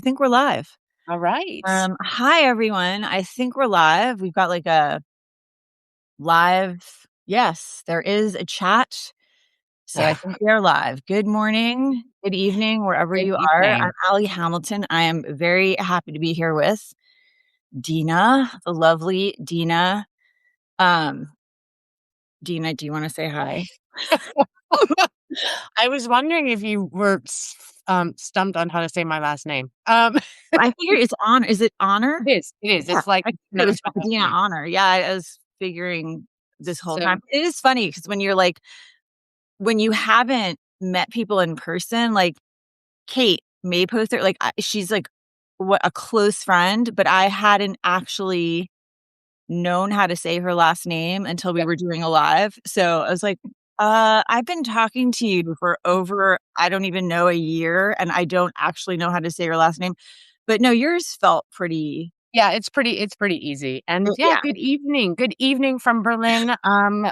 think we're live. All right. Hi everyone. I think we're live. We've got like a live. Yes, there is a chat. So I think we are live. Good morning, good evening, wherever Good you are. I'm evening. Allie Hamilton. I am very happy to be here with Dina, the lovely Dina. Um, Dina, do you want to say hi? I was wondering if you were stumped on how to say my last name. I figured it's honor. Is it honor? It is. It is. Yeah, It's like I it no, was it's my last Dina name. Honor. Yeah, I was figuring this whole So time. It is funny because when you're like, when you haven't met people in person, like Kate may post it, like she's like what a close friend, but I hadn't actually known how to say her last name until we yep. were doing a live. So I was like, I've been talking to you for over, I don't even know, a year, and I don't actually know how to say your last name. But no, yours felt pretty. Yeah, it's pretty easy. And yeah, Yeah. good evening. Good evening from Berlin,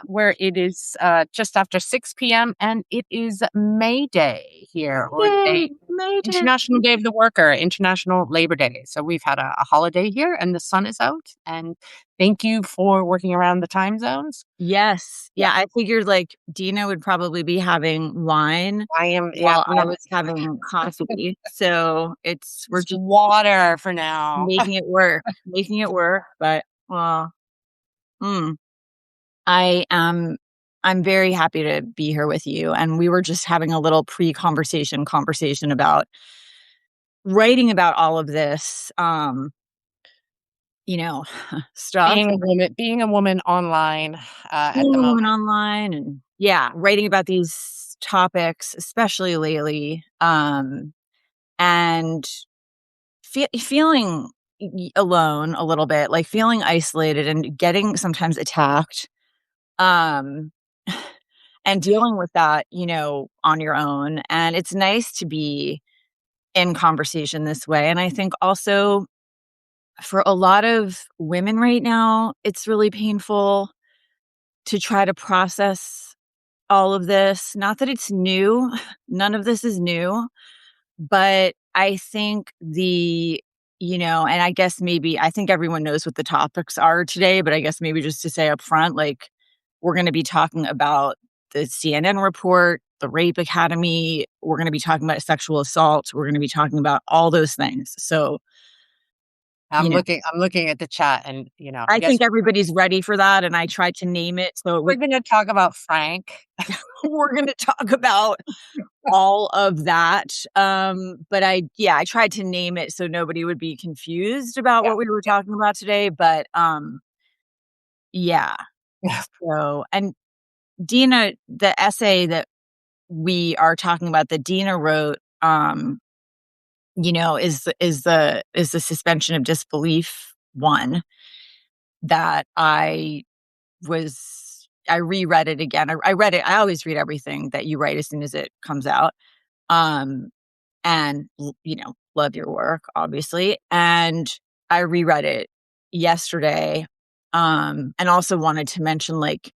where it is just after 6 p.m. and it is May Day here, or Yay, made it. International Day of the Worker, International Labor Day. So we've had a holiday here and the sun is out. And thank you for working around the time zones. Yes. Yeah. Yeah, I figured like Dina would probably be having wine I am, yeah, while I no, was having coffee. So we're just just water for now. making it work, making it work. But well, mm, I am I'm very happy to be here with you. And we were just having a little conversation about writing about all of this you know, stuff. Being a woman online at Being the a moment. woman online and yeah, writing about these topics, especially lately. And feeling alone a little bit, like feeling isolated and getting sometimes attacked. Um, and dealing with that, on your own. And it's nice to be in conversation this way. And I think also for a lot of women right now, it's really painful to try to process all of this. Not that it's new, none of this is new, but I think and I guess maybe I think everyone knows what the topics are today, but I guess maybe just to say up front, like we're going to be talking about the CNN report, the Rape Academy. We're going to be talking about sexual assault. We're going to be talking about all those things. So, I'm you know, looking at the chat and I I guess think everybody's redy for that. And I tried to name it. So we're going to talk about Frank. we're going to talk about all of that. But I tried to name it so nobody would be confused about Yeah. what we were talking about today. But yeah. Yeah. So, and Dina, the essay that we are talking about that Dina wrote, is the suspension of disbelief one that I reread it again. I read it. I always read everything that you write as soon as it comes out. Um, and love your work, obviously. And I reread it yesterday. And also wanted to mention like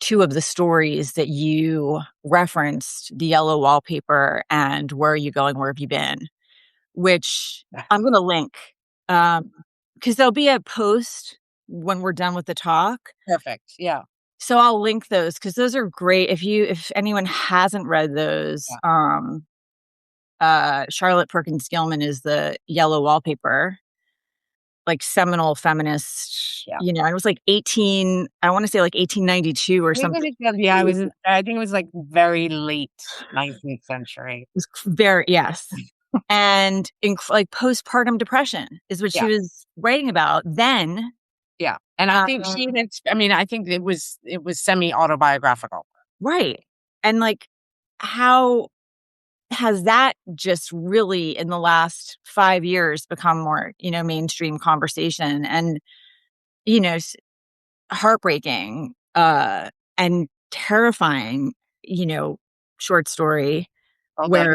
two of the stories that you referenced, the yellow wallpaper and where are you going, where have you been, which I'm going to link. Because there'll be a post when we're done with the talk. Perfect. Yeah. So I'll link those because those are great. If anyone hasn't read those, Yeah. Charlotte Perkins Gilman is the yellow wallpaper, like seminal feminist. Yeah. It was like I want to say like 1892 or something. I think it was like very late 19th century. It was very, yes. And like postpartum depression is what she Yeah. was writing about then. Yeah. And I think Um, I think it was semi-autobiographical. right. And like, how has that just really in the last 5 years become more, mainstream conversation and, you know, s- heartbreaking, and terrifying, short story Although where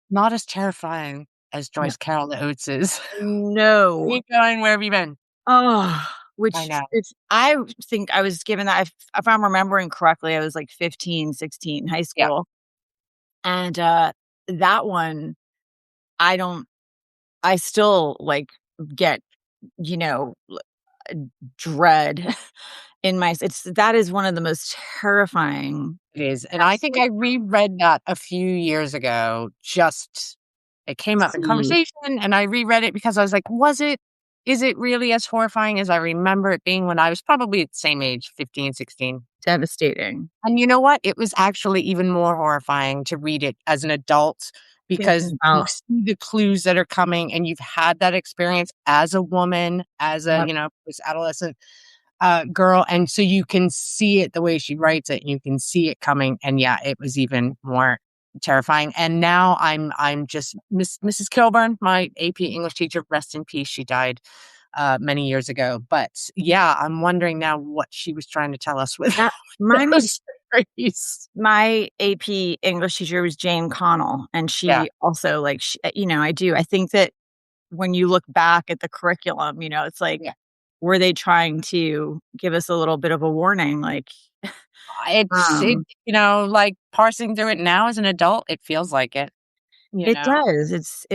not as terrifying as no, Joyce Carol Oates's. no. Keep going, where have you been? Oh, I which know. I think I was given that if I'm remembering correctly, I was like 15, 16, high Yeah. school. And, that one, I don't I still, like, get, you know, dread in my it's that is one of the most terrifying It is, and I think aspects. I reread that a few years ago, just it came up in See, conversation, and I reread it because I was like, "Was it is it really as horrifying as I remember it being when I was probably at the same age, 15, 16?" devastating. And you know what? It was actually even more horrifying to read it as an adult Thinking because you about see the clues that are coming, and you've had that experience as a woman, as a, yep, this adolescent girl, and so you can see it the way she writes it, you can see it coming, and yeah, it was even more terrifying. And now I'm just Mrs. Kilburn, my AP English teacher, rest in peace. She died many years ago. But yeah, I'm wondering now what she was trying to tell us with that mine was those stories. my AP English teacher was Jane Connell, and Yeah, she also, like, I think that when you look back at the curriculum, it's like, yeah. were they trying to give us a little bit of a warning? Like, It um, like parsing through it now as an adult, it feels like it. You it know, does. It's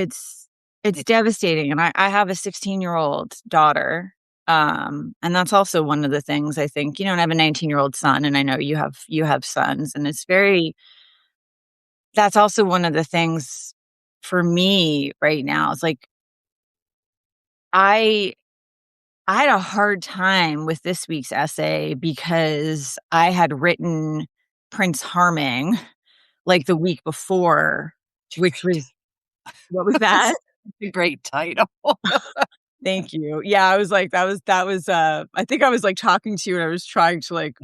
it devastating, and I have a 16-year-old daughter, and that's also one of the things I think, and I have a 19-year-old son, and I know you have sons, and it's very that's also one of the things for me right now. It's like I I had a hard time with this week's essay because I had written Prince Harming, like, the week before, it's a which great was what was that? a great title. Thank you. Yeah, I was like, I think I was, like, talking to you, and I was trying to, like,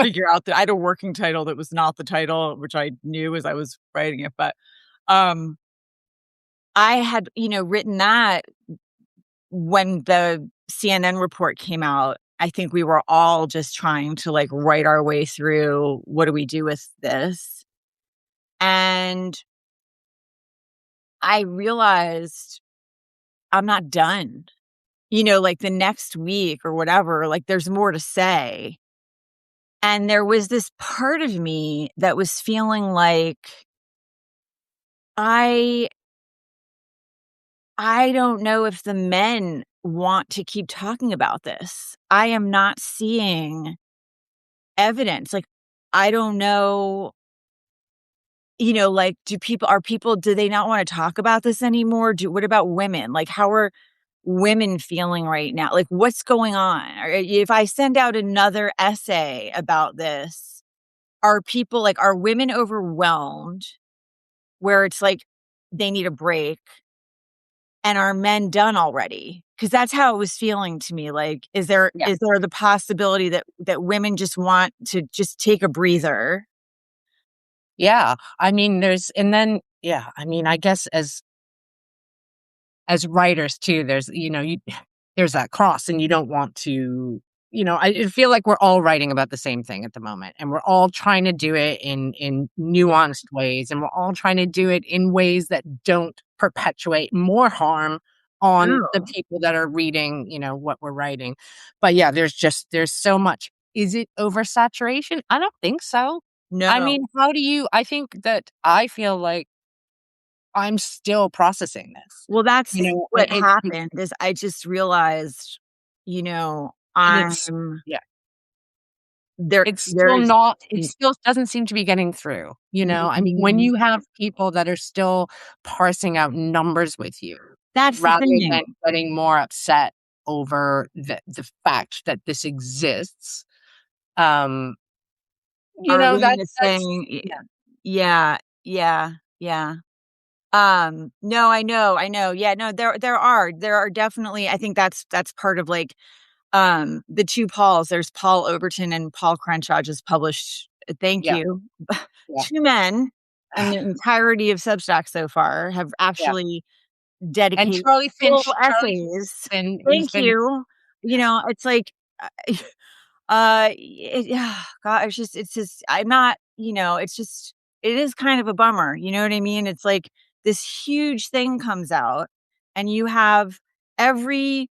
figure out that I had a working title that was not the title, which I knew as I was writing it, but, um, I had, written that when the CNN report came out. I think we were all just trying to, like, write our way through, what do we do with this? And I realized I'm not done. Like, the next week or whatever, like, there's more to say. And there was this part of me that was feeling like I I don't know if the men want to keep talking about this. I am not seeing evidence. Like, I don't know, like, do they not want to talk about this anymore? What about women? Like, how are women feeling right now? Like, what's going on? Or if I send out another essay about this, are women overwhelmed where it's like they need a break? And are men done already? Because that's how it was feeling to me. Like, is there Yeah. is there the possibility that women just want to just take a breather? Yeah. I mean, yeah, I mean, I guess as writers too, there's, there's that cross and you don't want to, I feel like we're all writing about the same thing at the moment and we're all trying to do it in nuanced ways and we're all trying to do it in ways that don't perpetuate more harm on the No. people that are reading, what we're writing. But yeah, there's so much. Is it oversaturation? I don't think so. I No. mean, I think that I feel like I'm still processing this, Well, that's and what happened is I just realized, it's I'm yeah, there it's still there's not it still doesn't seem to be getting through, I mean, when Mhm. you have people that are still parsing out numbers with you That's the rather thing. than getting more upset over the fact that this exists, um, Are women that's saying yeah, yeah, yeah, yeah. No, I know. Yeah, no, there are definitely I think that's part of, like, the 2 Pauls. There's Paul Overton and Paul Crenshaw just published thank yeah, you. yeah, 2 men in the entirety of Substack so far have yeah, actually and dedicated full Charlie essays. he's Thank been you. It's like, God, it's just I'm not, it is kind of a bummer, you know what I mean? It's like this huge thing comes out, and you have every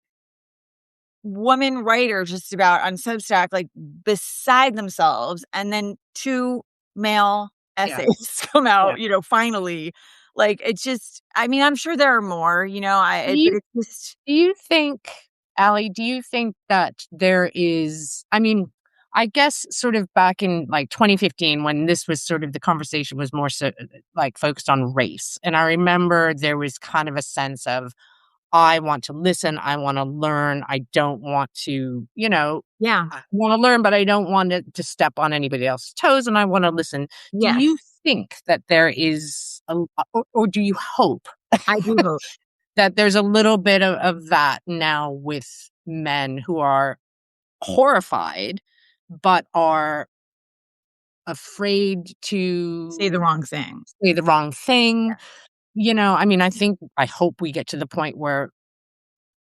woman writer just about on Substack, like, beside themselves, and then 2 male yeah, essays come yeah, out, finally. Like, it's just I mean, I'm sure there are more, Do but you it's just do you think, Allie, do you think that there is, I mean, I guess sort of back in like 2015 when this was sort of the conversation was more so like focused on race. And I remember there was kind of a sense of I want to listen, I want to learn, I don't want to, yeah, I want to learn, but I don't want to step on anybody else's toes and I want to listen. Do you yes, think that there is or do you hope I do hope. that there's a little bit of that now with men who are horrified, but are afraid Say the to wrong thing. say the wrong thing. Yeah. I mean, I hope we get to the point where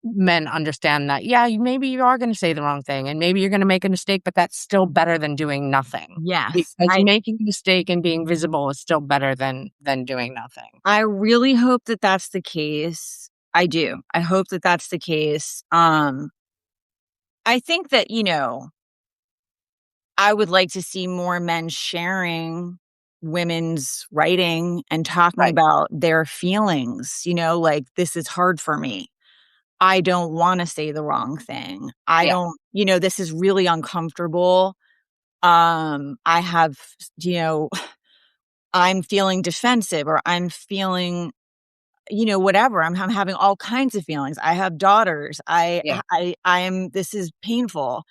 men understand that, yeah, maybe you are going to say the wrong thing and maybe you're going to make a mistake, but that's still better than doing nothing. Yes, Because making a mistake and being visible is still better than doing nothing. I really hope that that's the case. I do. I hope that that's the case. I think that, I would like to see more men sharing women's writing and talking Right. about their feelings, like, "This is hard for me. I don't wanna say the wrong thing. I Yeah. don't this is really uncomfortable. I have, you know, I'm feeling defensive or I'm feeling, whatever. I'm having all kinds of feelings. I have daughters. Yeah. I am this is painful."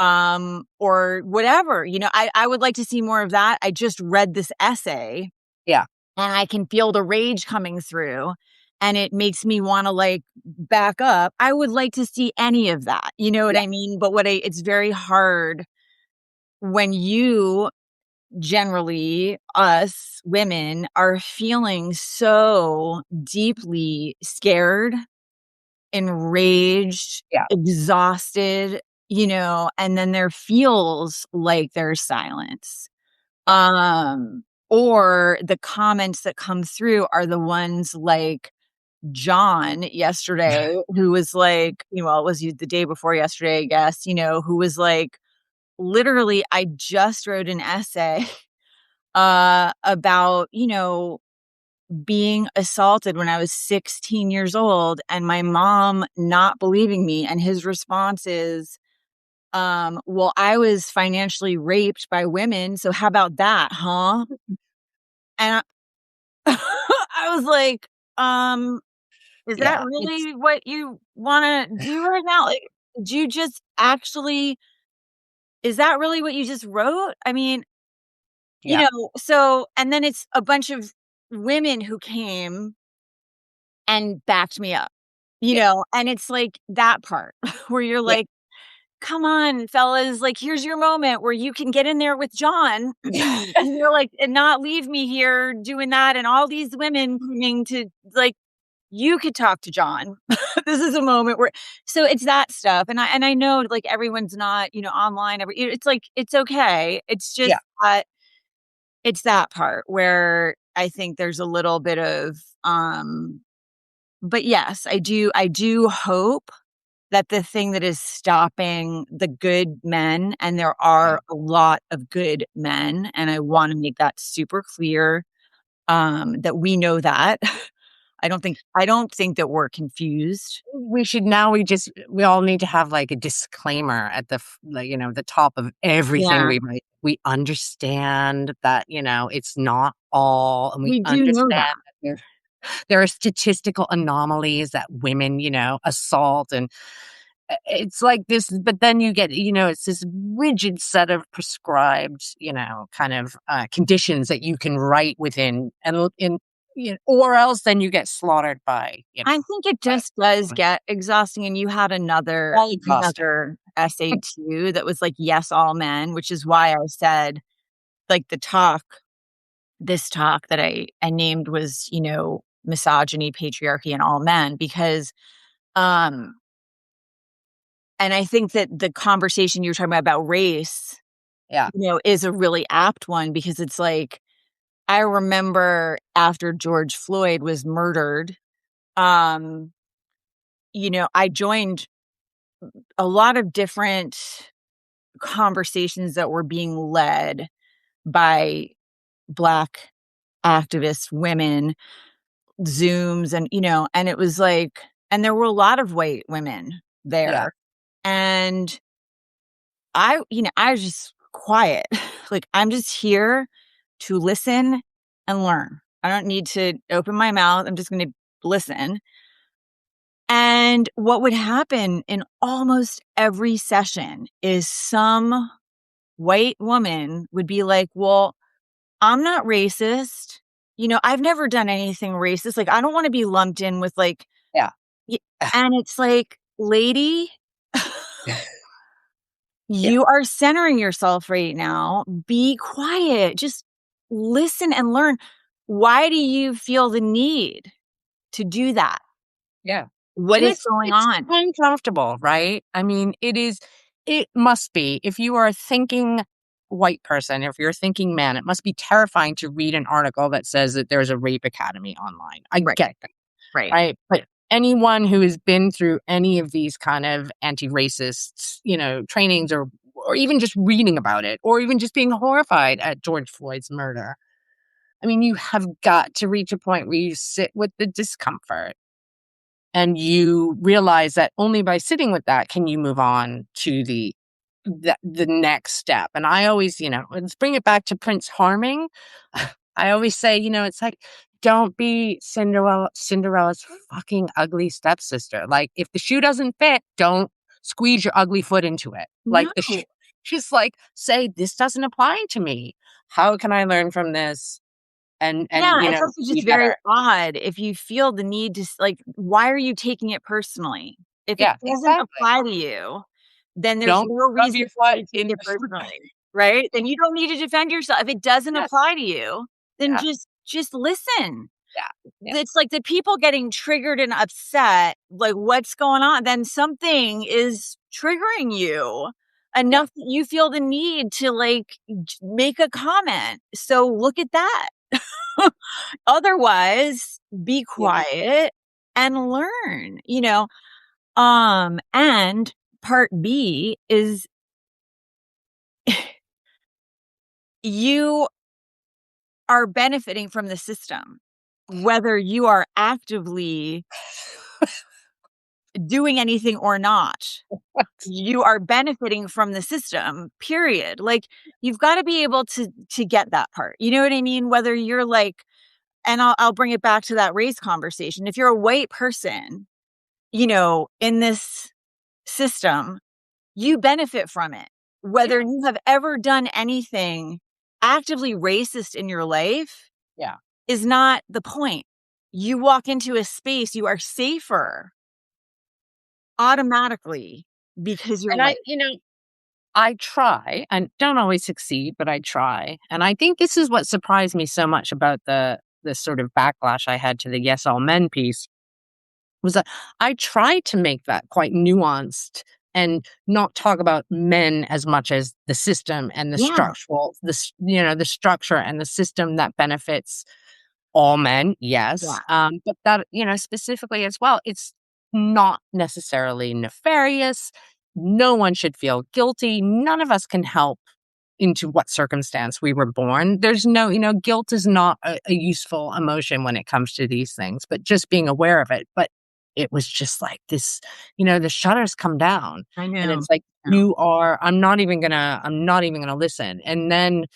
Or whatever, I would like to see more of that. I just read this essay Yeah. and I can feel the rage coming through and it makes me want to like back up. I would like to see any of that. You know what Yeah. I mean? But it's very hard when you generally us women are feeling so deeply scared, enraged, Yeah. exhausted, and then there feels like there's silence. Yeah. Or the comments that come through are the ones like John yesterday, who was like, well, it was the day before yesterday, I guess, who was like, literally, I just wrote an essay about, being assaulted when I was 16 years old and my mom not believing me. And his response is, well, I was financially raped by women. So how about that, huh? And I was like, is that Yeah. It's really what you want to do right now? Like, did you just actually, is that really what you just wrote? I mean, yeah. so, and then it's a bunch of women who came and backed me up, Yeah. and it's like that part where you're Yeah. like, come on, fellas, like, here's your moment where you can get in there with John, and you're like, and not leave me here doing that. And all these women coming to like, you could talk to John. This is a moment where, so it's that stuff. And I know like everyone's not, online. It's like, it's okay. It's just Yeah. that it's that part where I think there's a little bit of, but yes, I do hope that the thing that is stopping the good men, and there Yeah. are a lot of good men, and I wanna make that super clear, that we know that. I don't think that we're confused. We all need to have like a disclaimer at like, the top of everything Yeah, we write. We understand that, it's not all, and we we do know understand that. that there are statistical anomalies that women, assault and it's like this, but then you get, it's this rigid set of prescribed, kind of conditions that you can write within and in, or else then you get slaughtered by, I think it by just does get exhausting, and you had another all exhausting. another essay too that was like, "Yes, all men," which is why I said, like, this talk that I named was, misogyny, patriarchy, and all men, because, um and I think that the conversation you were talking about race, Yeah. is a really apt one because it's like, I remember after George Floyd was murdered, um, I joined a lot of different conversations that were being led by Black activist women, Zooms and, and it was like, and there were a lot of white women Yeah. there. And I was just quiet. Like, I'm just here to listen and learn. I don't need to open my mouth. I'm just going to listen. And what would happen in almost every session is some white woman would be like, well, I'm not racist. I've never done anything racist. Like, I don't want to be lumped in with like, Yeah. y- and it's like, lady, Yeah. you are centering yourself right now. Be quiet. Just listen and learn. Why do you feel the need to do that? Yeah. What And is going it's on? uncomfortable, right? I mean, it must be. If you are a thinking white person, if you're a thinking man, it must be terrifying to read an article that says that there's a rape academy online. I Right. get that, Right. right? But anyone who has been through any of these kind of anti-racist, trainings or even just reading about it, or even just being horrified at George Floyd's murder. I mean, you have got to reach a point where you sit with the discomfort and you realize that only by sitting with that can you move on to the next step. And I always, let's bring it back to Prince Harming. I always say, it's like, don't be Cinderella's fucking ugly stepsister. Like, if the shoe doesn't fit, don't squeeze your ugly foot into it. Like, No. just like, say, this doesn't apply to me. How can I learn from this and Yeah, it's also just be very better? odd if you feel the need to like, why are you taking it personally? If it Yeah, doesn't exactly. apply to you, then there's Don't no rub reason your for foot you to take in it the food. personally, right? Then you don't need to defend yourself. If it doesn't Yes. apply to you, then Yeah. just listen. Yeah. Yeah. It's like the people getting triggered and upset, like, what's going on? Then something is triggering you Yeah. enough that you feel the need to like make a comment. So look at that. Otherwise, be Yeah. quiet and learn, and part B is you are benefiting from the system, whether you are actively doing anything or not. You are benefiting from the system, period. Like, you've got to be able to get that part. You know what I mean? Whether you're like, and I'll bring it back to that race conversation. If you're a white person, in this system, you benefit from it. Whether Yeah. you have ever done anything actively racist in your life Yeah. is not the point. You walk into a space, you are safer automatically because you're And white. I try and don't always succeed, but I try. And I think this is what surprised me so much about the sort of backlash I had to the Yes All Men piece was that I tried to make that quite nuanced and not talk about men as much as the system and the Yeah, structural, the structure and the system that benefits all men, yeah, yes, but that, specifically as well, it's not necessarily nefarious. No one should feel guilty. None of us can help into what circumstance we were born. There's no, guilt is not a useful emotion when it comes to these things, but just being aware of it. But it was just like this, the shutters come down I and know. it's like, No. I'm not even gonna listen. And then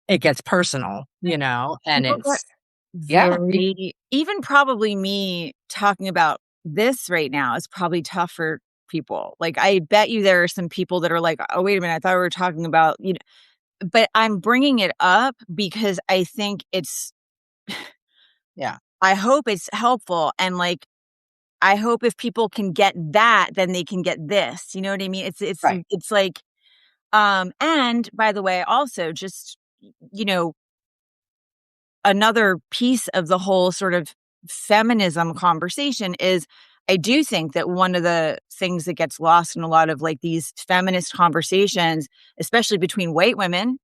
it gets personal, and People get it's, yeah. very, even probably me talking about this right now is probably tough for people. Like, I bet you there are some people that are like, "Oh, wait a minute, I thought we were talking about," but I'm bringing it up because I think Yeah. I hope it's helpful, and, like, I hope if people can get that, then they can get this, you know what I mean? Right. It's like, and by the way, also just, you know, another piece of the whole sort of feminism conversation is I do think that one of the things that gets lost in a lot of like these feminist conversations, especially between white women,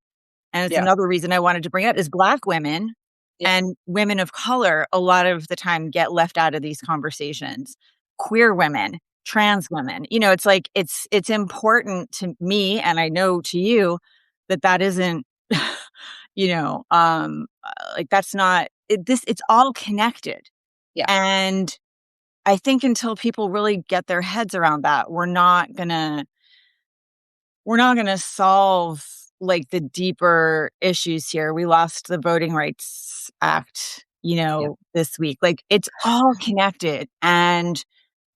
and it's Yeah. another reason I wanted to bring it up, is Black women Yeah. and women of color a lot of the time get left out of these conversations. Queer women, trans women, it's like it's important to me, and I know to you that that isn't, like, that's not it's all connected. Yeah. And I think until people really get their heads around that, we're not gonna solve, like, the deeper issues here. We lost the Voting Rights Act, Yeah. this week. Like, it's all connected, and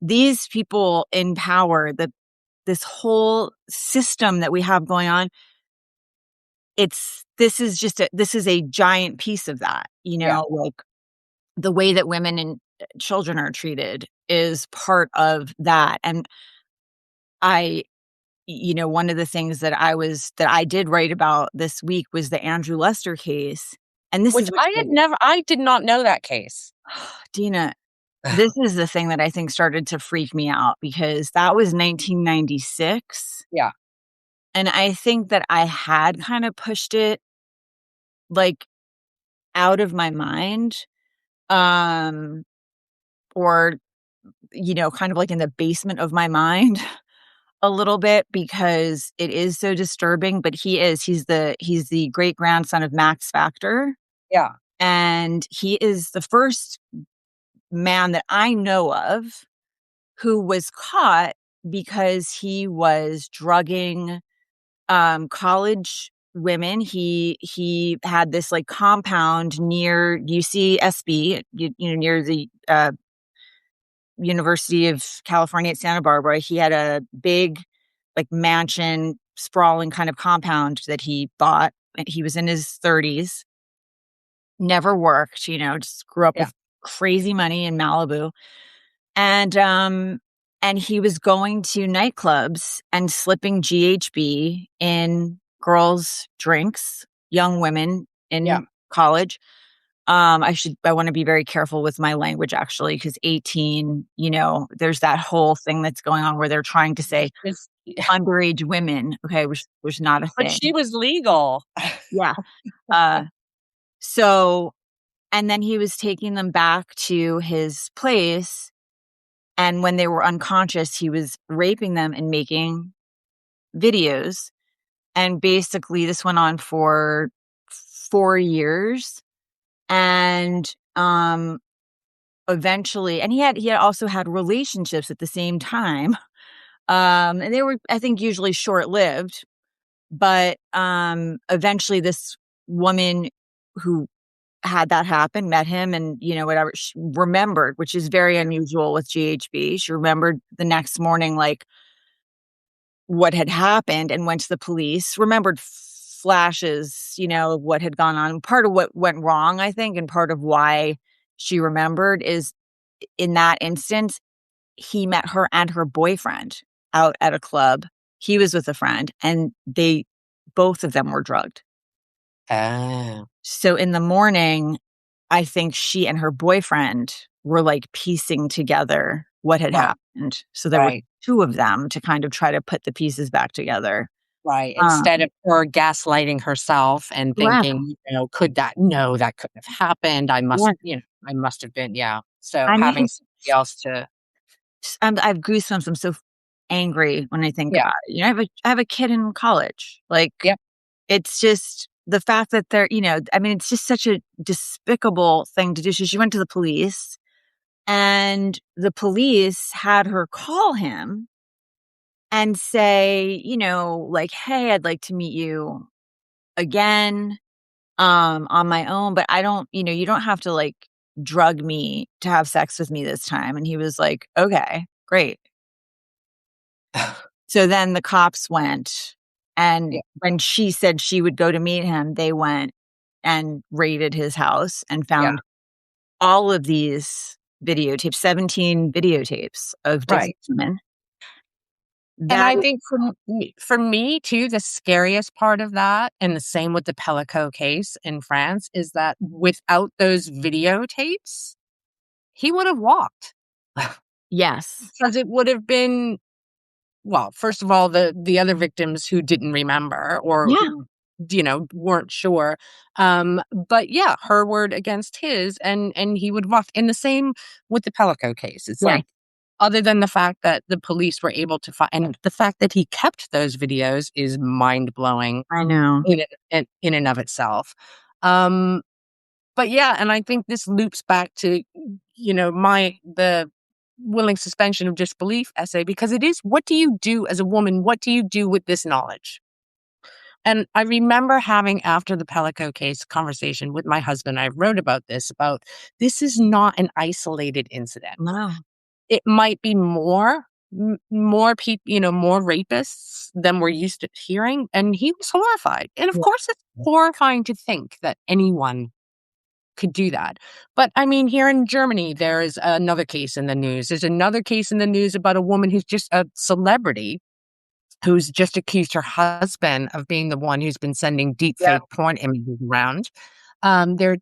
these people in power, this whole system that we have going on, this is a giant piece of that, Yeah. like, the way that women and children are treated is part of that, and I one of the things that I did write about this week was the Andrew Lester case, and this Which is what's so I did not know that case. Dina, this is the thing that I think started to freak me out because that was 1996, Yeah. and I think that I had kinda pushed it, like, out of my mind, um, or, kind of, like, in the basement of my mind a little bit because it is so disturbing, but he's the great-grandson of Max Factor, Yeah. and he is the first man that I know of who was caught because he was drugging, college women. He had this, like, compound near UCSB, near the, University of California at Santa Barbara. He had a big, like, mansion, sprawling kind of compound that he bought. He was in his 30s, never worked, just grew up Yeah. with crazy money in Malibu. And, and he was going to nightclubs and slipping GHB in girls' drinks, young women Yeah. in college. I wanna be very careful with my language actually, because 18, there's that whole thing that's going on where they're trying to say It's underage women, okay, which was not a but thing. she was legal. Yeah. Uh, so and then he was taking them back to his place, and when they were unconscious, he was raping them and making videos, and basically this went on for 4 years, and, eventually and he had also had relationships at the same time, and they were, I think, usually short-lived, but, eventually this woman who had that happen met him and, whatever, she remembered, which is very unusual with GHB. She remembered the next morning, like, what had happened and went to the police, remembered flashes, of what had gone on. Part of what went wrong, I think, and part of why she remembered is in that instance, he met her and her boyfriend out at a club. He was with a friend, and both of them were drugged. Oh. So in the morning, I think she and her boyfriend were, like, piecing together what had Right. happened. So there were Right. 2 of them to kind of try to put the pieces back together. Right. Um Instead of her gaslighting herself and Yeah, thinking, could that no, that couldn't have happened. yeah. I must have been, yeah. So I mean, having somebody else to I have goosebumps. I'm so angry when I think yeah. about it. I have a kid in college. Like, Yep. it's just the fact that I mean, it's just such a despicable thing to do. So she went to the police, and the police had her call him and say, like, "Hey, I'd like to meet you again, on my own, but I don't you don't have to, like, drug me to have sex with me this time." And he was like, "Okay, great." So then the cops went, Yeah. and when she said she would go to meet him, they went and raided his house and Yeah. found all of these videotapes, 17 videotapes of different Right. women. And That I think for me too, the scariest part of that, and the same with the Pellico case in France, is that without those videotapes, he would have walked. Yes. Because it would have been well, first of all, the other victims who didn't remember or Yeah, who, weren't sure. But yeah, her word against his, and he would walk. And the same with the Pellico case. It's yeah, like, other than the fact that the police were able to find, and the fact that he kept those videos is mind blowing I know. in and of itself. Um, But yeah, and I think this loops back to, the willing suspension of disbelief essay, because it is, what do you do as a woman? What do you do with this knowledge? And I remember having, after the Pellico case, conversation with my husband. I wrote about this is not an isolated incident. No. It might be more people, more rapists than we're used to hearing. And he was horrified. And of Yeah. course, it's horrifying to think that anyone could do that. But I mean, here in Germany, there is another case in the news. There's another case in the news about a woman who's just a celebrity who's just accused her husband of being the one who's been sending deep Yeah. fake porn images around. There are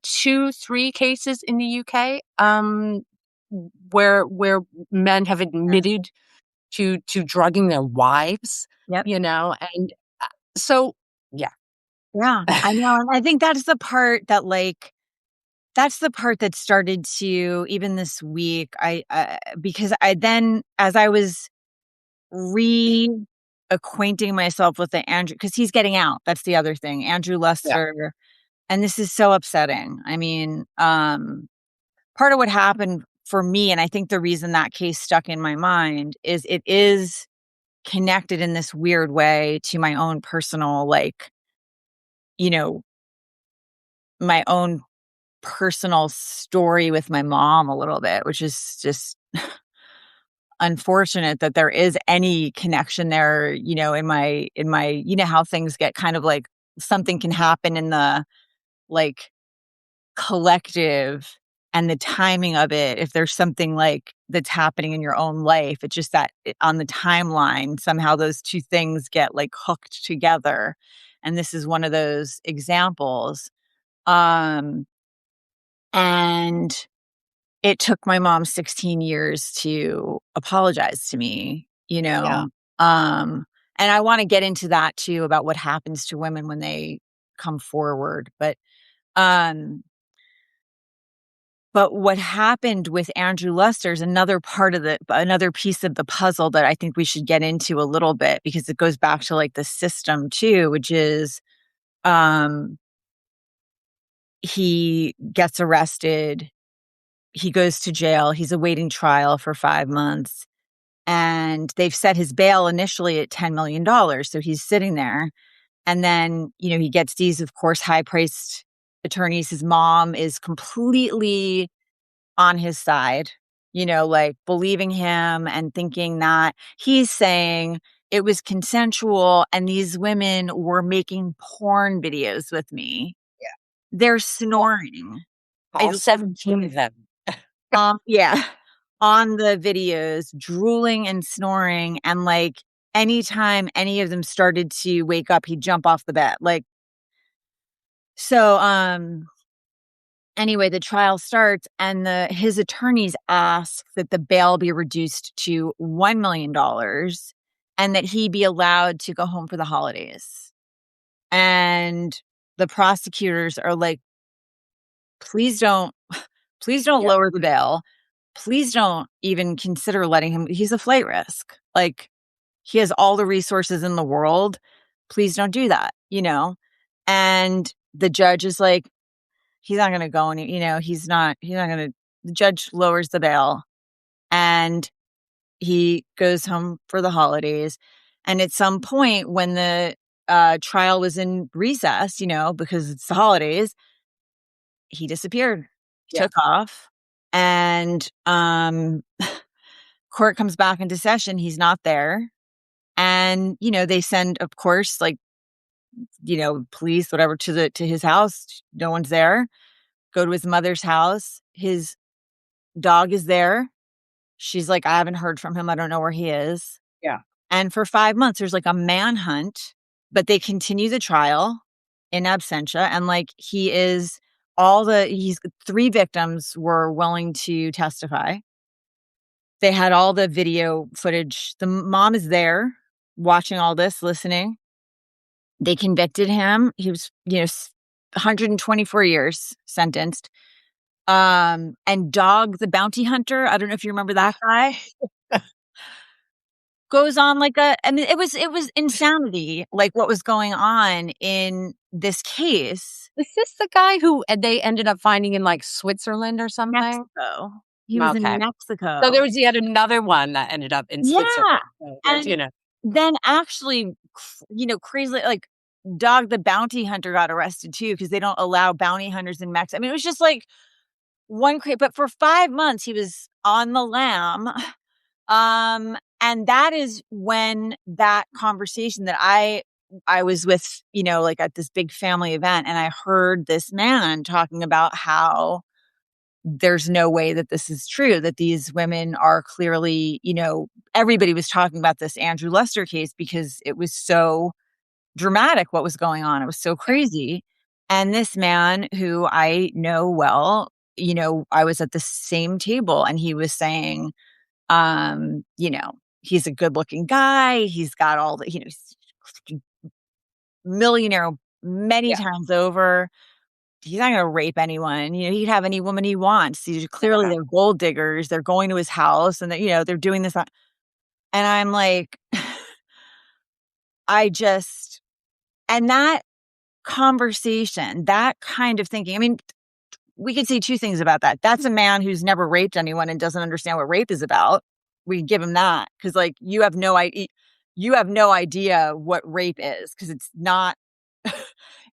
3 cases in the UK, where men have admitted to drugging their wives, Yep. and so yeah. Yeah. I know, and I think that's the part that, like, that's the part that started to, even this week, because I then, as I was reacquainting myself with the Andrew, because he's getting out, that's the other thing, Andrew Yeah. Lester, and this is so upsetting. I mean, part of what happened for me, and I think the reason that case stuck in my mind, is it is connected in this weird way to my own personal, like, you know, my own personal story with my mom a little bit, which is just unfortunate that there is any connection there, how things get kind of like, something can happen in the, like, collective, and the timing of it, if there's something like that's happening in your own life, it's just that on the timeline, somehow those two things get like hooked together. And this is one of those examples. Um, and it took my mom 16 years to apologize to me, Yeah. Um, and I want to get into that too, about what happens to women when they come forward. Um, but what happened with Andrew Lester is another piece of the puzzle that I think we should get into a little bit, because it goes back to, like, the system too, which is, um, he gets arrested, he goes to jail, he's awaiting trial for 5 months, and they've set his bail initially at $10 million, so he's sitting there, and then, he gets these, of course, high-priced attorneys. His mom is completely on his side, like, believing him and thinking that he's saying it was consensual and these women were making porn videos with me. Yeah. They're snoring. All I 17 of them. Yeah, on the videos, drooling and snoring, and, like, anytime any of them started to wake up, he'd jump off the bed, like, so, anyway, the trial starts, and his attorneys ask that the bail be reduced to $1 million, and that he be allowed to go home for the holidays. And the prosecutors are like, please don't Yeah. lower the bail. Please don't even consider letting him. He's a flight risk. Like, he has all the resources in the world. Please don't do that, And the judge is like, he's not gonna go any, he's not gonna, the judge lowers the bail, and he goes home for the holidays. And at some point when the trial was in recess, because it's the holidays, he disappeared. He Yeah. took off, and court comes back into session, he's not there. And, they send, of course, like, police, whatever, to his house. No one's there. Go to his mother's house. His dog is there. She's like, I haven't heard from him. I don't know where he is. Yeah. And for 5 months, there's like a manhunt, but they continue the trial in absentia. And, like, he's 3 victims were willing to testify. They had all the video footage. The mom is there watching all this, listening. They convicted him. He was, 124 years sentenced. And Dog the Bounty Hunter, I don't know if you remember that guy, goes on like I mean, it was insanity, like, what was going on in this case. Is this the guy who they ended up finding in, like, Switzerland or something? Mexico. He was in Okay. So Mexico. there was yet another one that ended up in Switzerland. Yeah, So that's, and then actually, crazily, like, Dog the Bounty Hunter got arrested too because they don't allow bounty hunters in Mexico. I mean, it was just, like, but for 5 months, he was on the lam. And that is when that conversation that I was with, like, at this big family event, and I heard this man talking about how there's no way that this is true, that these women are clearly, everybody was talking about this Andrew Lester case because it was so dramatic what was going on. It was so yeah, crazy. And this man who I know well, I was at the same table and he was saying, he's a good looking guy. He's got all the, he's millionaire many yeah, times over. He's not gonna rape anyone, he'd have any woman he wants. He's no, clearly no. they're gold diggers, they're going to his house and they're doing this, and I'm like, I just and that conversation, that kind of thinking, I mean, we could say 2 things about that. That's a man who's never raped anyone and doesn't understand what rape is about. We can give him that because, like, you have no idea what rape is because it's not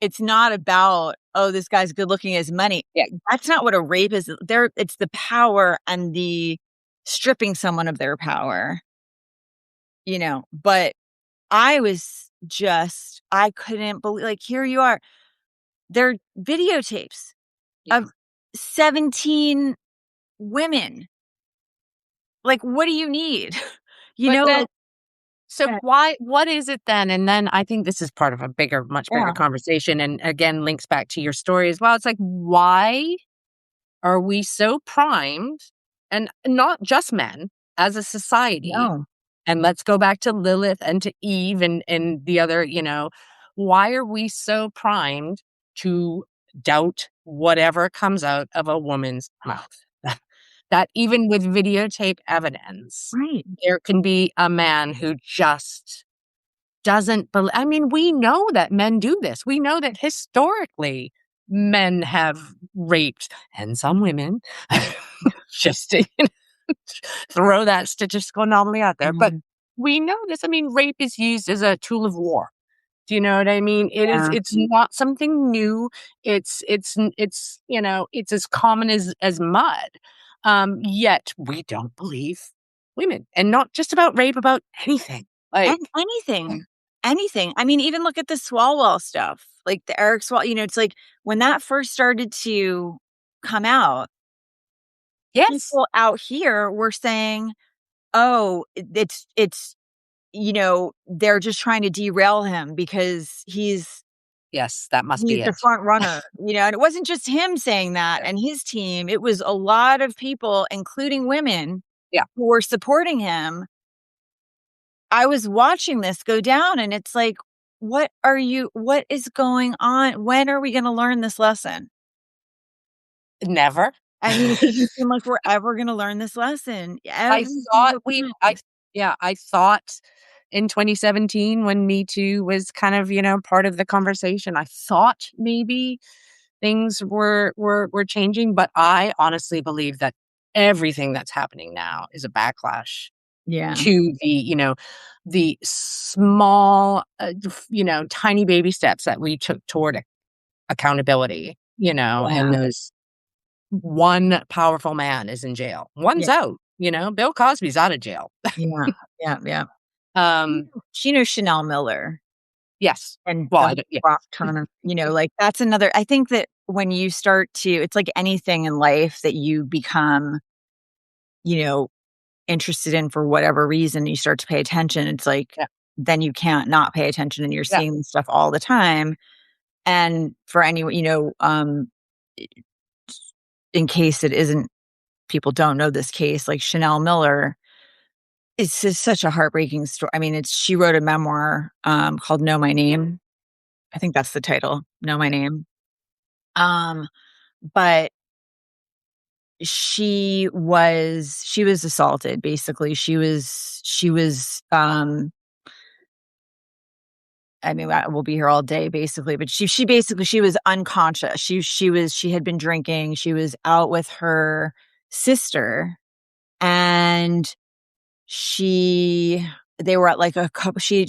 it's not about, "Oh, this guy's good looking as money." Yeah, That's not what a rape is. It's the power and the stripping someone of their power, but I couldn't believe, like, here you are. There are videotapes yeah. of 17 women. Like, what do you need? But then Like, so yeah, what is it then? And then I think this is part of a much bigger yeah, conversation, and again links back to your story as well. It's like, why are we so primed, and not just men, as a society, no, and let's go back to Lilith and to Eve and the other, why are we so primed to doubt whatever comes out of a woman's mouth? That even with videotape evidence, right, there can be a man who just doesn't believe. I mean, we know that men do this. We know that historically men have raped and some women. Just to throw that statistical anomaly out there. But mhm, we know this. I mean, rape is used as a tool of war. Do you know what I mean? yeah, It's not something new. It's as common as mud. Yet we don't believe women. And not just about rape, about anything. and Like, anything. I mean, even look at the Swalwell stuff, like the Eric Swalwell. It's like when that first started to come out, yes, people out here were saying, "Oh, they're just trying to derail him because yes, that must he's be the it. front runner," and it wasn't just him saying that Yeah. and his team, it was a lot of people, including women, Yeah. who were supporting him. I was watching this go down and it's like, what is going on? When are we gonna learn this lesson? Never. I mean, it doesn't seem like we're ever gonna learn this lesson. I Every thought single we I time. yeah, I thought in 2017 when Me Too was kind of, part of the conversation, I thought maybe things were changing, but I honestly believe that everything that's happening now is a backlash Yeah, to the small, tiny baby steps that we took toward accountability, and yeah, those one powerful man is in jail. One's yeah, out, Bill Cosby's out of jail. yeah, yeah, yeah. Um, Chanel Miller yes. and Well, the I don't yeah. Rock Turner, like, that's another. I think that when you start to it's like anything in life that you become, you know, interested in for whatever reason, you start to pay attention, it's like, Yeah, then you can't not pay attention and you're yeah, seeing this stuff all the time. And for anyone, in case it isn't people don't know this case, like Chanel Miller, it's just such a heartbreaking story. I mean, she wrote a memoir, called Know My Name. I think that's the title, Know My yeah. Name. Um, but she was assaulted, basically. She was, I mean, we'll be here all day basically, but she basically she was unconscious. She had been drinking. She was out with her sister, and she they were at like a couple she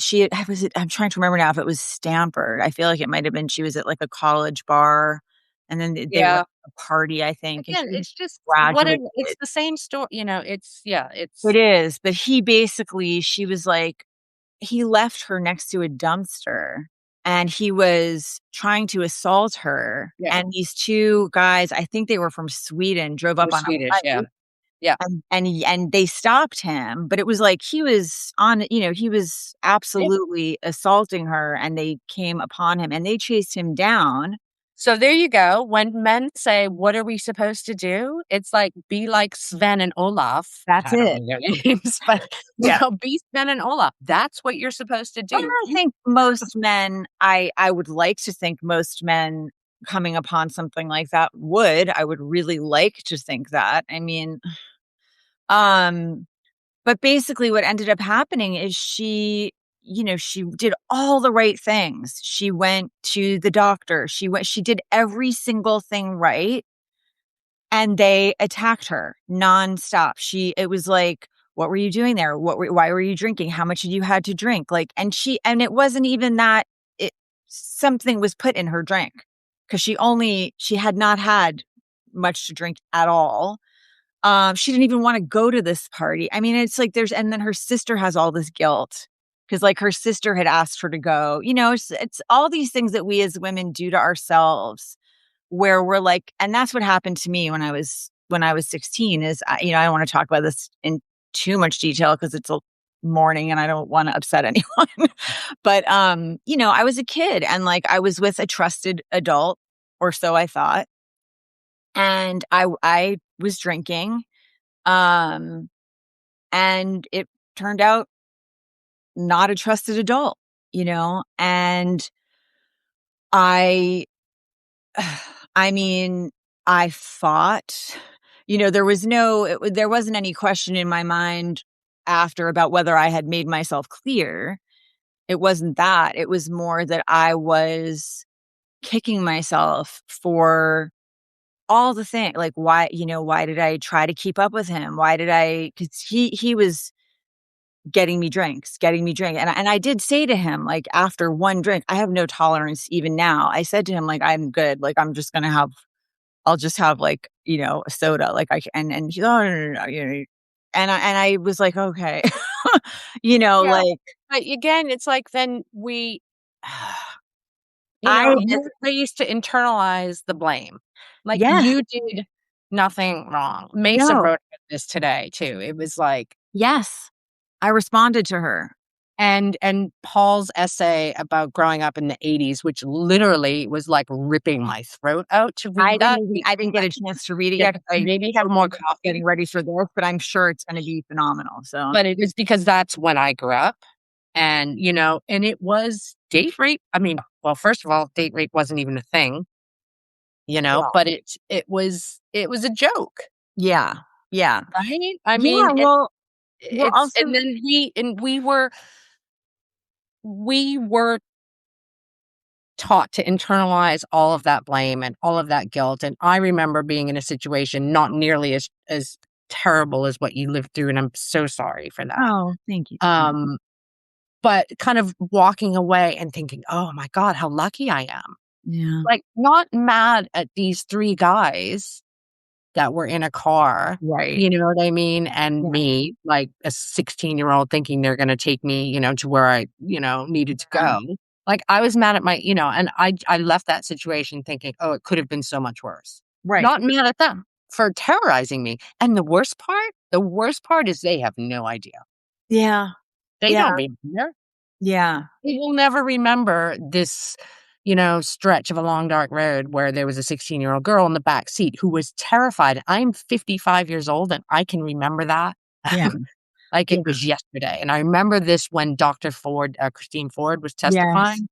was it, I'm trying to remember now if it was Stanford. I feel like it might have been she was at like a college bar, and then they were at Yeah. a party, I think, and Again, she it's just graduated. whatever, it's the same story, it's yeah, It it's is, but he basically she was like he left her next to a dumpster, and he was trying to assault her, yeah, and these 2 guys, I think they were from Sweden, drove it up was on a Swedish, yeah, bike, yeah, and they stopped him, but it was like he was on he was yeah. absolutely assaulting her, and they came upon him, and they chased him down. So there you go. When men say, "What are we supposed to do?" It's like, be like Sven and Olaf. That's I don't it. know their names, but, Yeah. be Sven and Olaf. That's what you're supposed to And do. I think most men I would like to think most men coming upon something like that I would really like to think that. I mean, um, but basically what ended up happening is she did all the right things. She went to the doctor. She did every single thing right, and they attacked her nonstop. It was like, "What were you doing there? Why were you drinking? How much did you had to drink?" Like, and it wasn't even that it something was put in her drink, because she had not had much to drink at all. She didn't even wanna go to this party. I mean, it's like and then her sister has all this guilt, because like, her sister had asked her to go. It's all these things that we as women do to ourselves, where we're like, and that's what happened to me when I was 16 is, I don't wanna talk about this in too much detail because it's a morning and I don't wanna upset anyone. But, I was a kid, and, like, I was with a trusted adult, or so I thought, and I was drinking, um, and it turned out not a trusted adult, and I I mean, I fought. There wasn't any question in my mind after about whether I had made myself clear. It wasn't that. It was more that I was kicking myself for all the thing like, why did I try to keep up with him? Why did I? Because he was getting me drink, and I did say to him, like, after 1 drink, I have no tolerance even now. I said to him, like, "I'm good, like, I'll just have, like, a soda, like, and he's, "Oh, no, no, no, no," and I was like, "Okay." Yeah, Like, but again, it's like then I they used to internalize the blame. Like, yeah, you did nothing wrong. Mesa no, wrote about this today too. It was like yes, I responded to her. and Paul's essay about growing up in the '80s, which literally was like ripping my throat out to read that. I didn't get a chance to read it Yeah, yet 'cause I maybe have more getting coffee, ready for this, but I'm sure it's gonna be phenomenal, so but it was because that's when I grew up. And, and it was date rape. I mean, well, first of all, date rape wasn't even a thing, well, but it was a joke, yeah, yeah. right? I mean, Yeah, well, it's also and then we were taught to internalize all of that blame and all of that guilt. And I remember being in a situation not nearly as terrible as what you lived through, and I'm so sorry for that. oh, thank you. Um, but kind of walking away and thinking, "Oh my god, how lucky I am." Yeah, Like, not mad at these 3 guys that were in a car, right. you know what I mean? And Yeah, me, like a 16-year-old thinking they're gonna take me, to where I, needed to yeah, go. Like, I was mad at and I left that situation thinking, "Oh, it could have been so much worse." right. Not mad at them for terrorizing me. And the worst part is they have no idea. Yeah, They yeah, don't remember. yeah, They will never remember this, stretch of a long, dark road where there was a 16-year-old girl in the back seat who was terrified. I'm 55 years old, and I can remember that yeah, like yeah, it was yesterday. And I remember this when Dr. Ford, Christine Ford, was yes, testifying,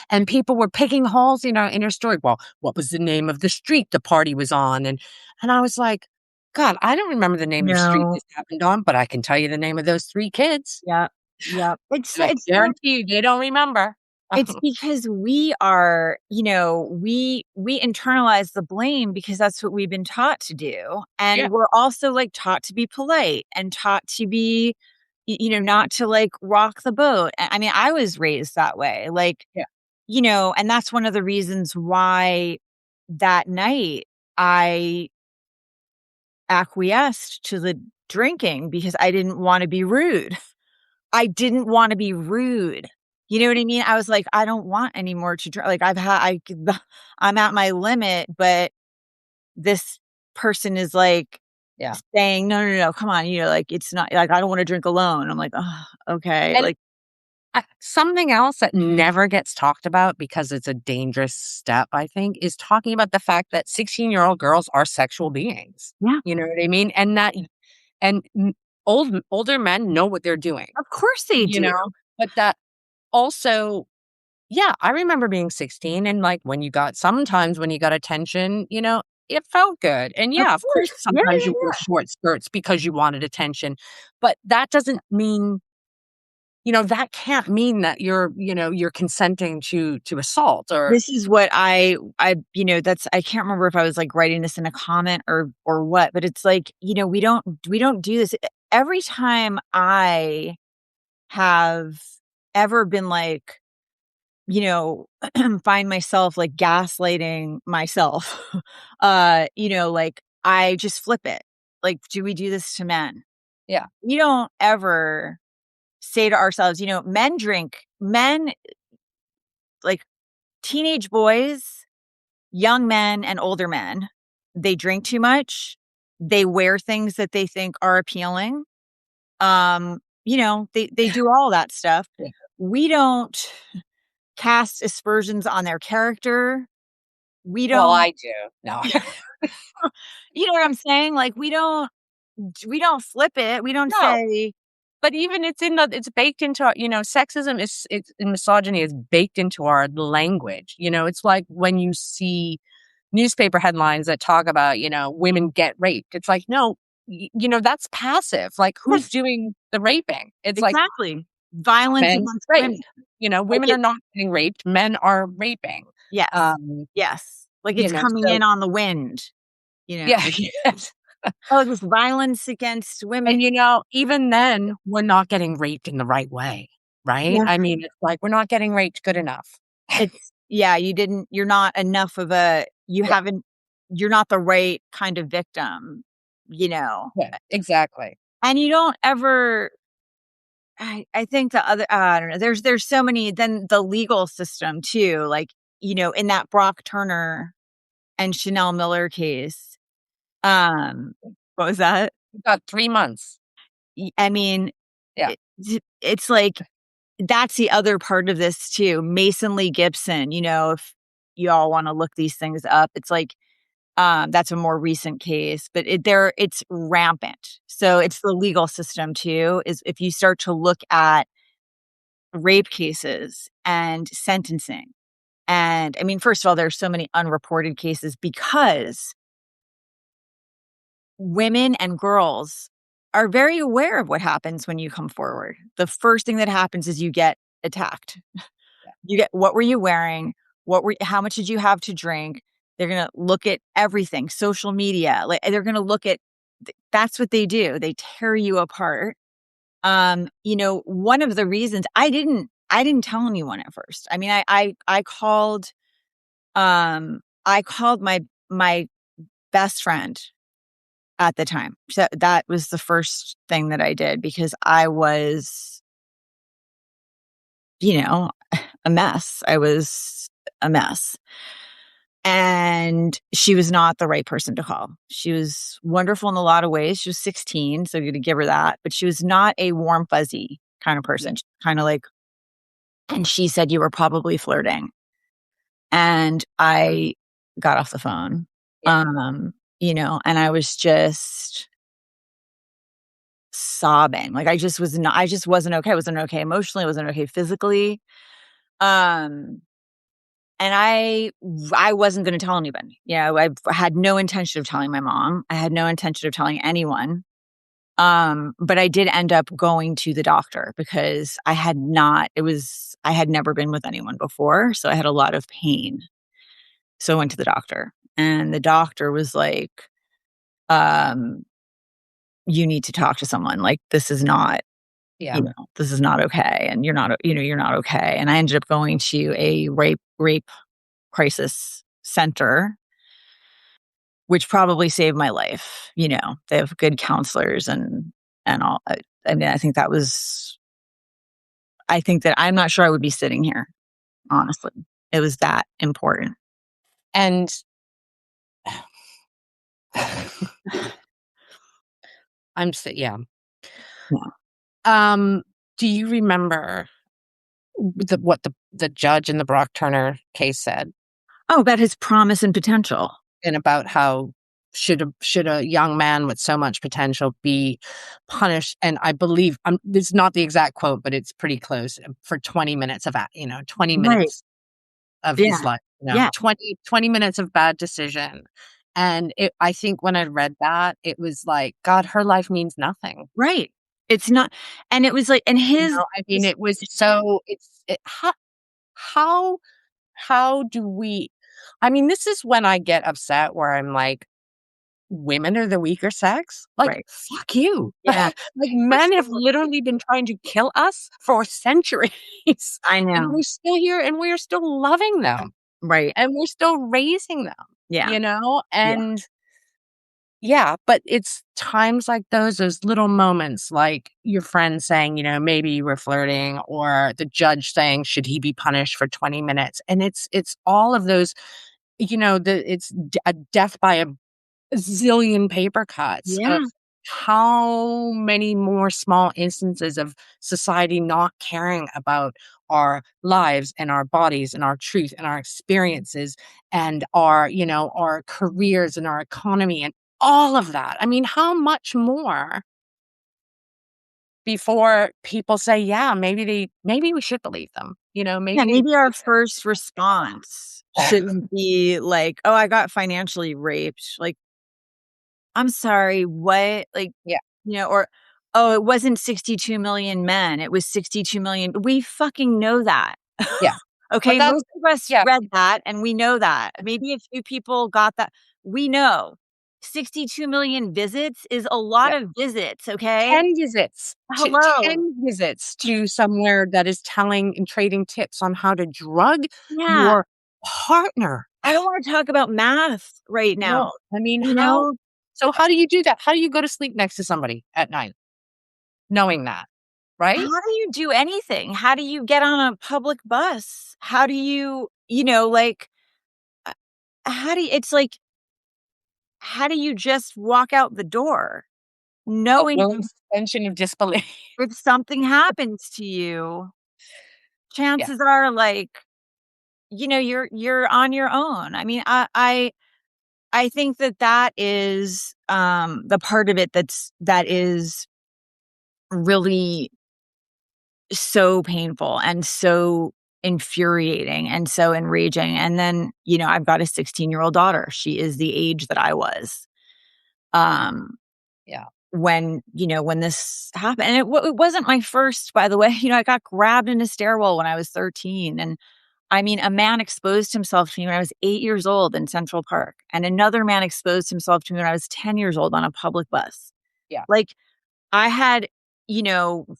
and people were picking holes, in her story. Well, what was the name of the street the party was on? And I was like, God, I don't remember the name of the street no, this happened on, but I can tell you the name of those 3 kids. yeah, Yep. And I guarantee you they don't remember. It's because we are, we internalize the blame because that's what we've been taught to do, Yeah, and we're also, like, taught to be polite and taught to be, not to, like, rock the boat. I mean, I was raised that way, like, yeah. and that's one of the reasons why that night I acquiesced to the drinking because I didn't wanna be rude. I didn't wanna be rude. You know what I mean? I was like, "I don't want any more to drink." Like, I'm at my limit, but this person is, like, Yeah. saying, "No, no, no, come on," like, "It's not like, I don't wanna drink alone." I'm like, "Oh, okay." And Like, something else that never gets talked about because it's a dangerous step, I think, is talking about the fact that 16-year-old girls are sexual beings. yeah, You know what I mean? And that and m older men know what they're doing, of course they you do. know? But that also yeah, I remember being 16 and, like, when you got attention, it felt good. And, Of yeah, of course, course. Yeah, sometimes yeah, you wore yeah. short skirts because you wanted attention, but that doesn't mean that can't mean that you're consenting to assault or This is what that's I can't remember if I was, like, writing this in a comment or what, but it's like, we don't do this. Every time I have ever been like, you know, find myself, like, gaslighting myself, like, I just flip it. Like, do we do this to men? yeah. We don't ever say to ourselves, men, like, teenage boys, young men and older men, they drink too much. They wear things that they think are appealing. They do all that stuff. Yeah. We don't cast aspersions on their character. We Well, don't I do. No. you know what I'm saying? Like, we don't flip it. We don't No. say But even it's baked into our sexism is it's and misogyny is baked into our language. It's like when you see newspaper headlines that talk about, women get raped. It's like, no, that's passive. Like, who's yes, doing the raping? It's like exactly. Violence men against rape. women. Like Women are it not getting raped, men are raping. yes. Um, Yes. Like it's coming so in on the wind, yeah, like, yes. "Oh, this violence against women." And, even then, we're not getting raped in the right way, right? Yeah. I mean, it's like we're not getting raped good enough. It's yeah, you're not enough of a you Yeah, haven't you're not the right kind of victim, you know? yeah, exactly. And you don't ever I think the other I don't know, there's so many then the legal system too, like, in that Brock Turner and Chanel Miller case, um what was that? We've got 3 months. I mean, Yeah, it's like that's the other part of this too. Mason Lee Gibson, if y'all wanna look these things up, it's like, that's a more recent case, but it's rampant. So, it's the legal system too, is if you start to look at rape cases and sentencing, and I mean, first of all, there's so many unreported cases because women and girls are very aware of what happens when you come forward. The first thing that happens is you get attacked. You get what were you wearing? How much did you have to drink? They're gonna look at everything, social media, like, they're gonna look at that's what they do. They tear you apart. One of the reasons I didn't tell anyone at first. I mean, I called my best friend at the time. So that was the first thing that I did because I was, you know, a mess. I was a mess. And she was not the right person to call. She was wonderful in a lot of ways. She was 16, so you're gonna give her that, but she was not a warm, fuzzy kind of yeah, person. Kinda like and she said, "You were probably flirting." And I got off the phone. yeah, And I was just sobbing. Like, I just wasn't okay. I wasn't okay emotionally, I wasn't okay physically. Um, and I wasn't gonna tell anybody. I had no intention of telling my mom. I had no intention of telling anyone. But I did end up going to the doctor because I had never been with anyone before, so I had a lot of pain. So I went to the doctor, and the doctor was like, um, "You need to talk to someone. Like, this is not, Yeah. this is not okay, and you're not okay." And I ended up going to a rape crisis center, which probably saved my life. They have good counselors and all. I mean, I think that I'm not sure I would be sitting here, honestly. It was that important. And yeah. Yeah. Um, do you remember what the judge in the Brock Turner case said, Oh, about his promise and potential. and about how should a young man with so much potential be punished? And I believe, it's not the exact quote, but it's pretty close, for 20 minutes of 20 Right. minutes of his Yeah. life, Yeah. 20 minutes of bad decision. And I think when I read that, it was like, God, her life means nothing. Right. It's not, and it was like, and I mean, his it was so, how how do we, I mean, this is when I get upset, where I'm like, women are the weaker sex? Like, right. fuck you. Yeah. Like, We're men have so literally been trying to kill us for centuries, I and know. we're still here, and we're still loving them, Right. and we're still raising them, Yeah. Yeah. And yeah, but it's times like those little moments, like your friend saying, maybe you were flirting, or the judge saying, should he be punished for 20 minutes? And it's all of those, a death by a zillion paper cuts of Yeah. how many more small instances of society not caring about our lives and our bodies and our truth and our experiences and our careers and our economy and all of that. I mean, how much more before people say, yeah, maybe we should believe them. Yeah. Maybe Maybe our first response shouldn't be like, "Oh, I got financially raped." Like, I'm sorry, what? Like, yeah, or, "Oh, it wasn't 62 million men, it was 62 million." We fucking know that. yeah. But Okay, that's most of us yeah, read that, and we know that. Maybe a few people got that. We know 62 million visits is a lot yeah. of visits, okay? 10 visits to Hello. 10 visits to somewhere that is telling and trading tips on how to drug Yeah. your partner. I don't wanna talk about math right No, now, I mean, you know? how do you do that? How do you go to sleep next to somebody at night knowing that, right? How do you do anything? How do you get on a public bus? How do you, like, uh, how do you it's like, how do you just walk out the door A knowing willing suspension of disbelief. if something happens to you, Yeah, chances are, like, you're on your own. I mean, I think that is, the part of it that is really so painful and so infuriating and so enraging. And then, I've got a 16-year-old daughter. She is the age that I was, um, yeah, when this happened. And it wasn't my first, by the way. I got grabbed in a stairwell when I was 13. And I mean, a man exposed himself to me when I was 8 years old in Central Park. And another man exposed himself to me when I was 10 years old on a public bus. yeah, Like, I had,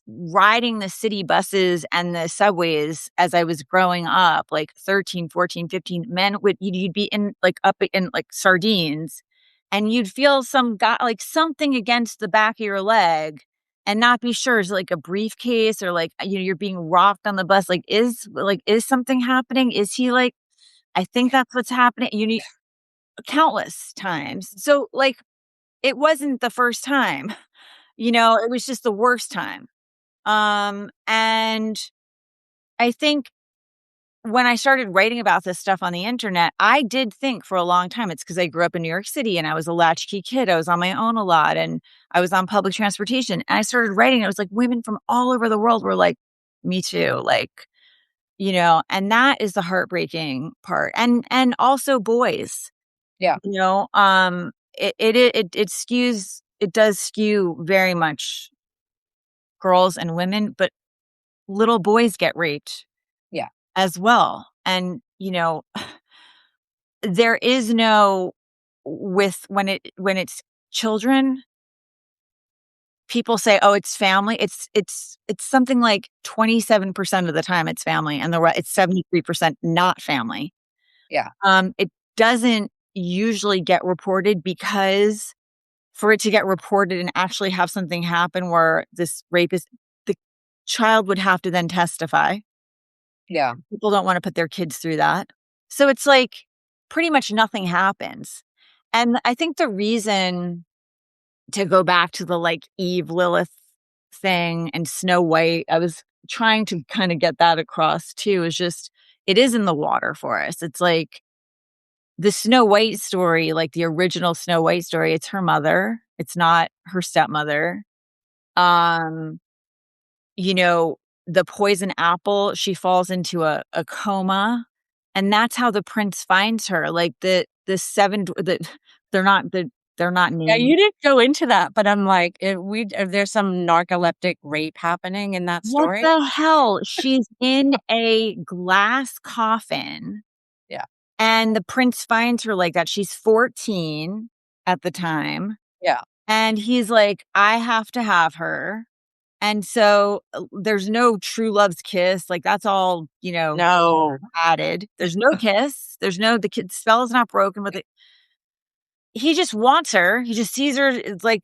riding the city buses and the subways as I was growing up, like 13, 14, 15 men you'd be in like up in like sardines, and you'd feel some guy like something against the back of your leg and not be sure. Is it like a briefcase, or like, you're being rocked on the bus? Is something happening? Is he like, I think that's what's happening. You need countless times. So like, it wasn't the first time. It was just the worst time. And I think when I started writing about this stuff on the internet, I did think for a long time it's because I grew up in New York City and I was a latchkey kid. I was on my own a lot and I was on public transportation. And I started writing. It was like women from all over the world were like, me too. Like, and that is the heartbreaking part. And also boys, yeah, it skews it does skew very much girls and women, but little boys get raped Yeah. as well. And, there is no with when it's children, people say, "Oh, it's family." It's something like 27% of the time it's family, and it's 73% not family. Yeah. It doesn't usually get reported because for it to get reported and actually have something happen where this rapist the child would have to then testify. Yeah. People don't wanna put their kids through that. So it's like pretty much nothing happens. And I think the reason to go back to the, like, Eve Lilith thing and Snow White, I was trying to kinda get that across too, is just it is in the water for us. It's like the Snow White story, like the original Snow White story, it's her mother, it's not her stepmother. Um, you know, the poison apple, she falls into a coma, and that's how the prince finds her, like, the 7 d the they're not Yeah, named. you didn't go into that, but I'm like, if there's some narcoleptic rape happening in that What story? the hell? She's in a glass coffin, Yeah. and the prince finds her like that. She's 14 at the time, Yeah. and he's like, "I have to have her." And so, there's no true love's kiss, like, that's all, No. added. There's no kiss, there's no the kid spell is not broken with it. He just wants her, he just sees her, it's like,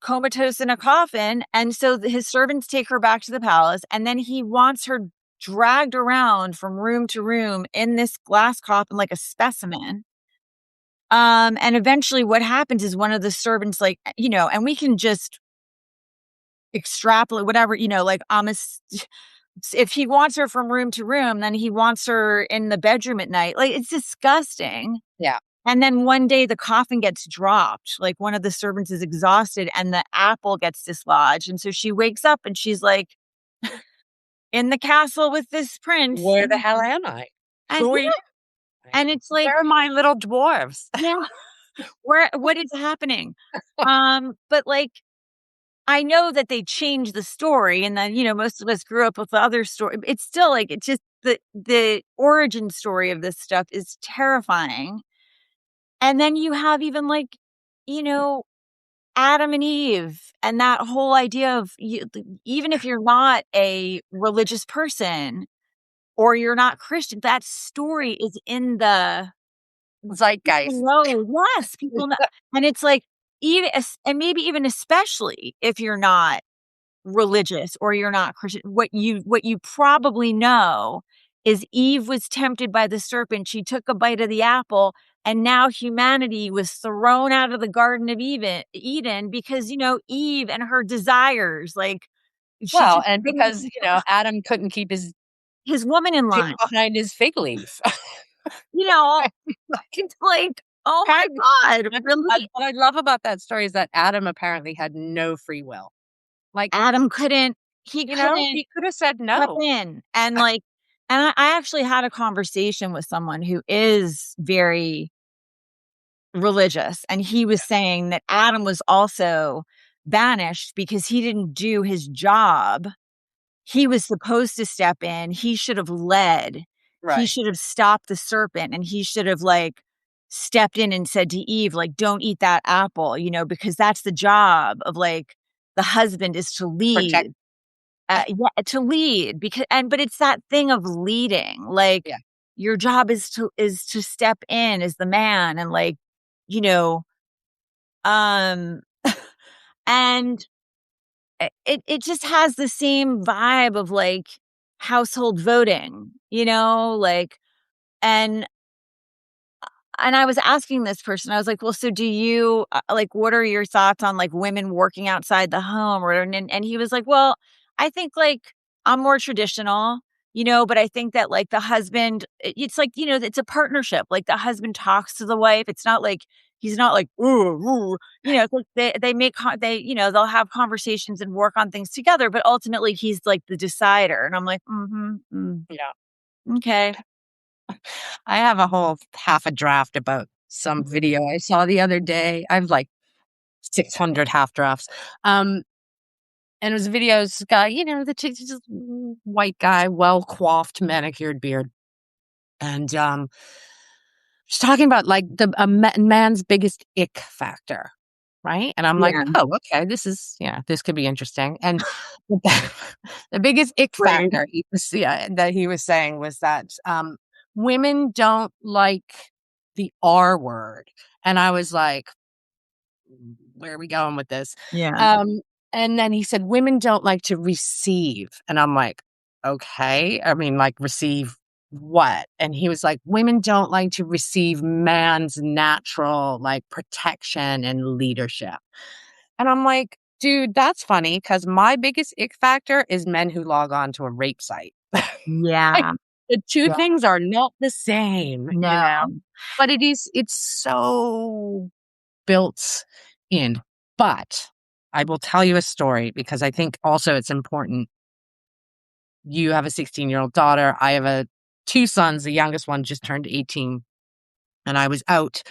comatose in a coffin, and so his servants take her back to the palace, and then he wants her dragged around from room to room in this glass coffin like a specimen. And eventually what happens is one of the servants, like, and we can just extrapolate whatever, like, if he wants her from room to room, then he wants her in the bedroom at night. Like, it's disgusting. Yeah. And then one day the coffin gets dropped, like, one of the servants is exhausted and the apple gets dislodged, and so she wakes up and she's, like, in the castle with this prince, Where the hell am I? and Who are you? and it's like, Where are my little dwarves? yeah, what is happening? But, like, I know that they changed the story and then, most of us grew up with the other story. It's still, like, it's just the origin story of this stuff is terrifying. And then you have even, like, you know Adam and Eve and that whole idea of even if you're not a religious person or you're not Christian, that story is in the people Zeitgeist. know. Yes, people know, and it's like and maybe even especially if you're not religious or you're not Christian, what you probably know is Eve was tempted by the serpent. She took a bite of the apple, and now humanity was thrown out of the Garden of Eden because Eve and her desires, like she Well, just and couldn't because, keep Adam couldn't keep his his woman in tail line. behind his fig leaf. You know, Like, it's like, oh my apparently god, I really? what I love about that story is that Adam apparently had no free will. Like, Adam couldn't. He couldn't he could have said step no. in and like. And I actually had a conversation with someone who is very religious, and he was saying that Adam was also banished because he didn't do his job. He was supposed to step in, he should have led, he Right. should have stopped the serpent, and he should have, like, stepped in and said to Eve, like, "Don't eat that apple," because that's the job of, like, the husband is to Protect. lead. Yeah, to lead but it's that thing of leading, like, Yeah. your job is to step in as the man and, like, you know, um, and it just has the same vibe of, like, household voting, like, and I was asking this person, I was like, "Well, so do you, like, what are your thoughts on, like, women working outside the home?" Or and he was like, "Well, I think, like, I'm more traditional, but I think that, like, the husband it's like, it's a partnership, like, the husband talks to the wife, it's not like he's not like, ooh, ooh," it's like they make they'll have conversations and work on things together, but ultimately he's, like, the decider, and I'm like, "Mhm, Yeah. okay." I have a whole half a draft about some video I saw the other day. I've, like, 600 half drafts. Um, and it was a video, this guy, just white guy, well coiffed, manicured beard. And she's talking about like the man's biggest ick factor, right? And I'm like, Yeah. oh, okay, this could be interesting. And the the biggest ick Right. factor that he was saying was that women don't like the R word, and I was like, where are we going with this? Yeah. Um, and then he said, women don't like to receive. And I'm like, okay. I mean, like, receive what? And he was like, women don't like to receive man's natural, like, protection and leadership. And I'm like, dude, that's funny because my biggest ick factor is men who log on to a rape site. Like, Yeah. the two Yeah. things are not the same, No. but it's so built in. But I will tell you a story because I think also it's important. You have a 16-year-old daughter. I have two sons. The youngest one just turned 18. And I was out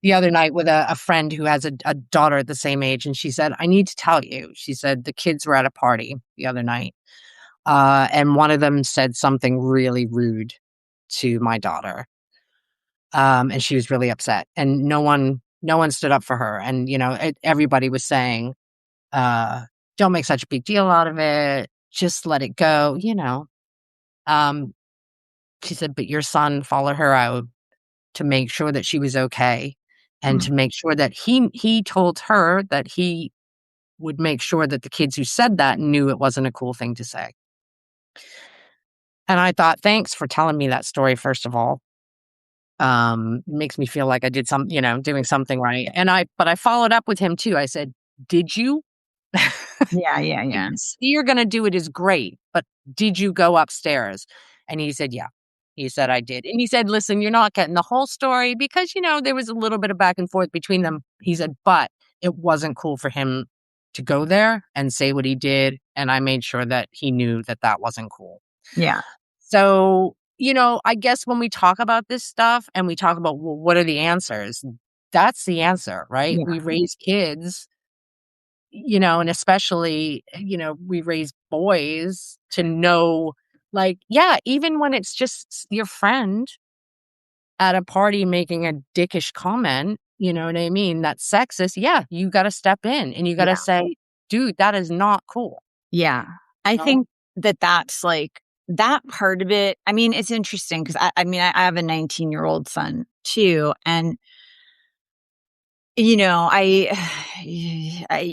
the other night with a friend who has a daughter at the same age. And she said, I need to tell you. She said, the kids were at a party the other night. And one of them said something really rude to my daughter. And she was really upset. And no one stood up for her. And, everybody was saying, uh, don't make such a big deal out of it. Just let it go. Um, she said, but your son followed her out to make sure that she was okay and Mm. to make sure that he told her that he would make sure that the kids who said that knew it wasn't a cool thing to say. And I thought, thanks for telling me that story, first of all. Makes me feel like I did doing something right. But I followed up with him too. I said, did you? Yeah, yeah, yeah. You're gonna do it is great, but did you go upstairs? And he said, yeah. He said, I did. And he said, listen, you're not getting the whole story because, there was a little bit of back and forth between them. He said, but it wasn't cool for him to go there and say what he did. And I made sure that he knew that that wasn't cool. Yeah. So, I guess when we talk about this stuff and we talk about, well, what are the answers? That's the answer, right? Yeah. We raise kids, and especially, we raise boys to know, like, yeah, even when it's just your friend at a party making a dickish comment, you know what I mean? That's sexist. Yeah, you got to step in and you got to Yeah. say, dude, that is not cool. Yeah. I No? think that's like that part of it. I mean, it's interesting because I have a 19-year-old son too. And, I,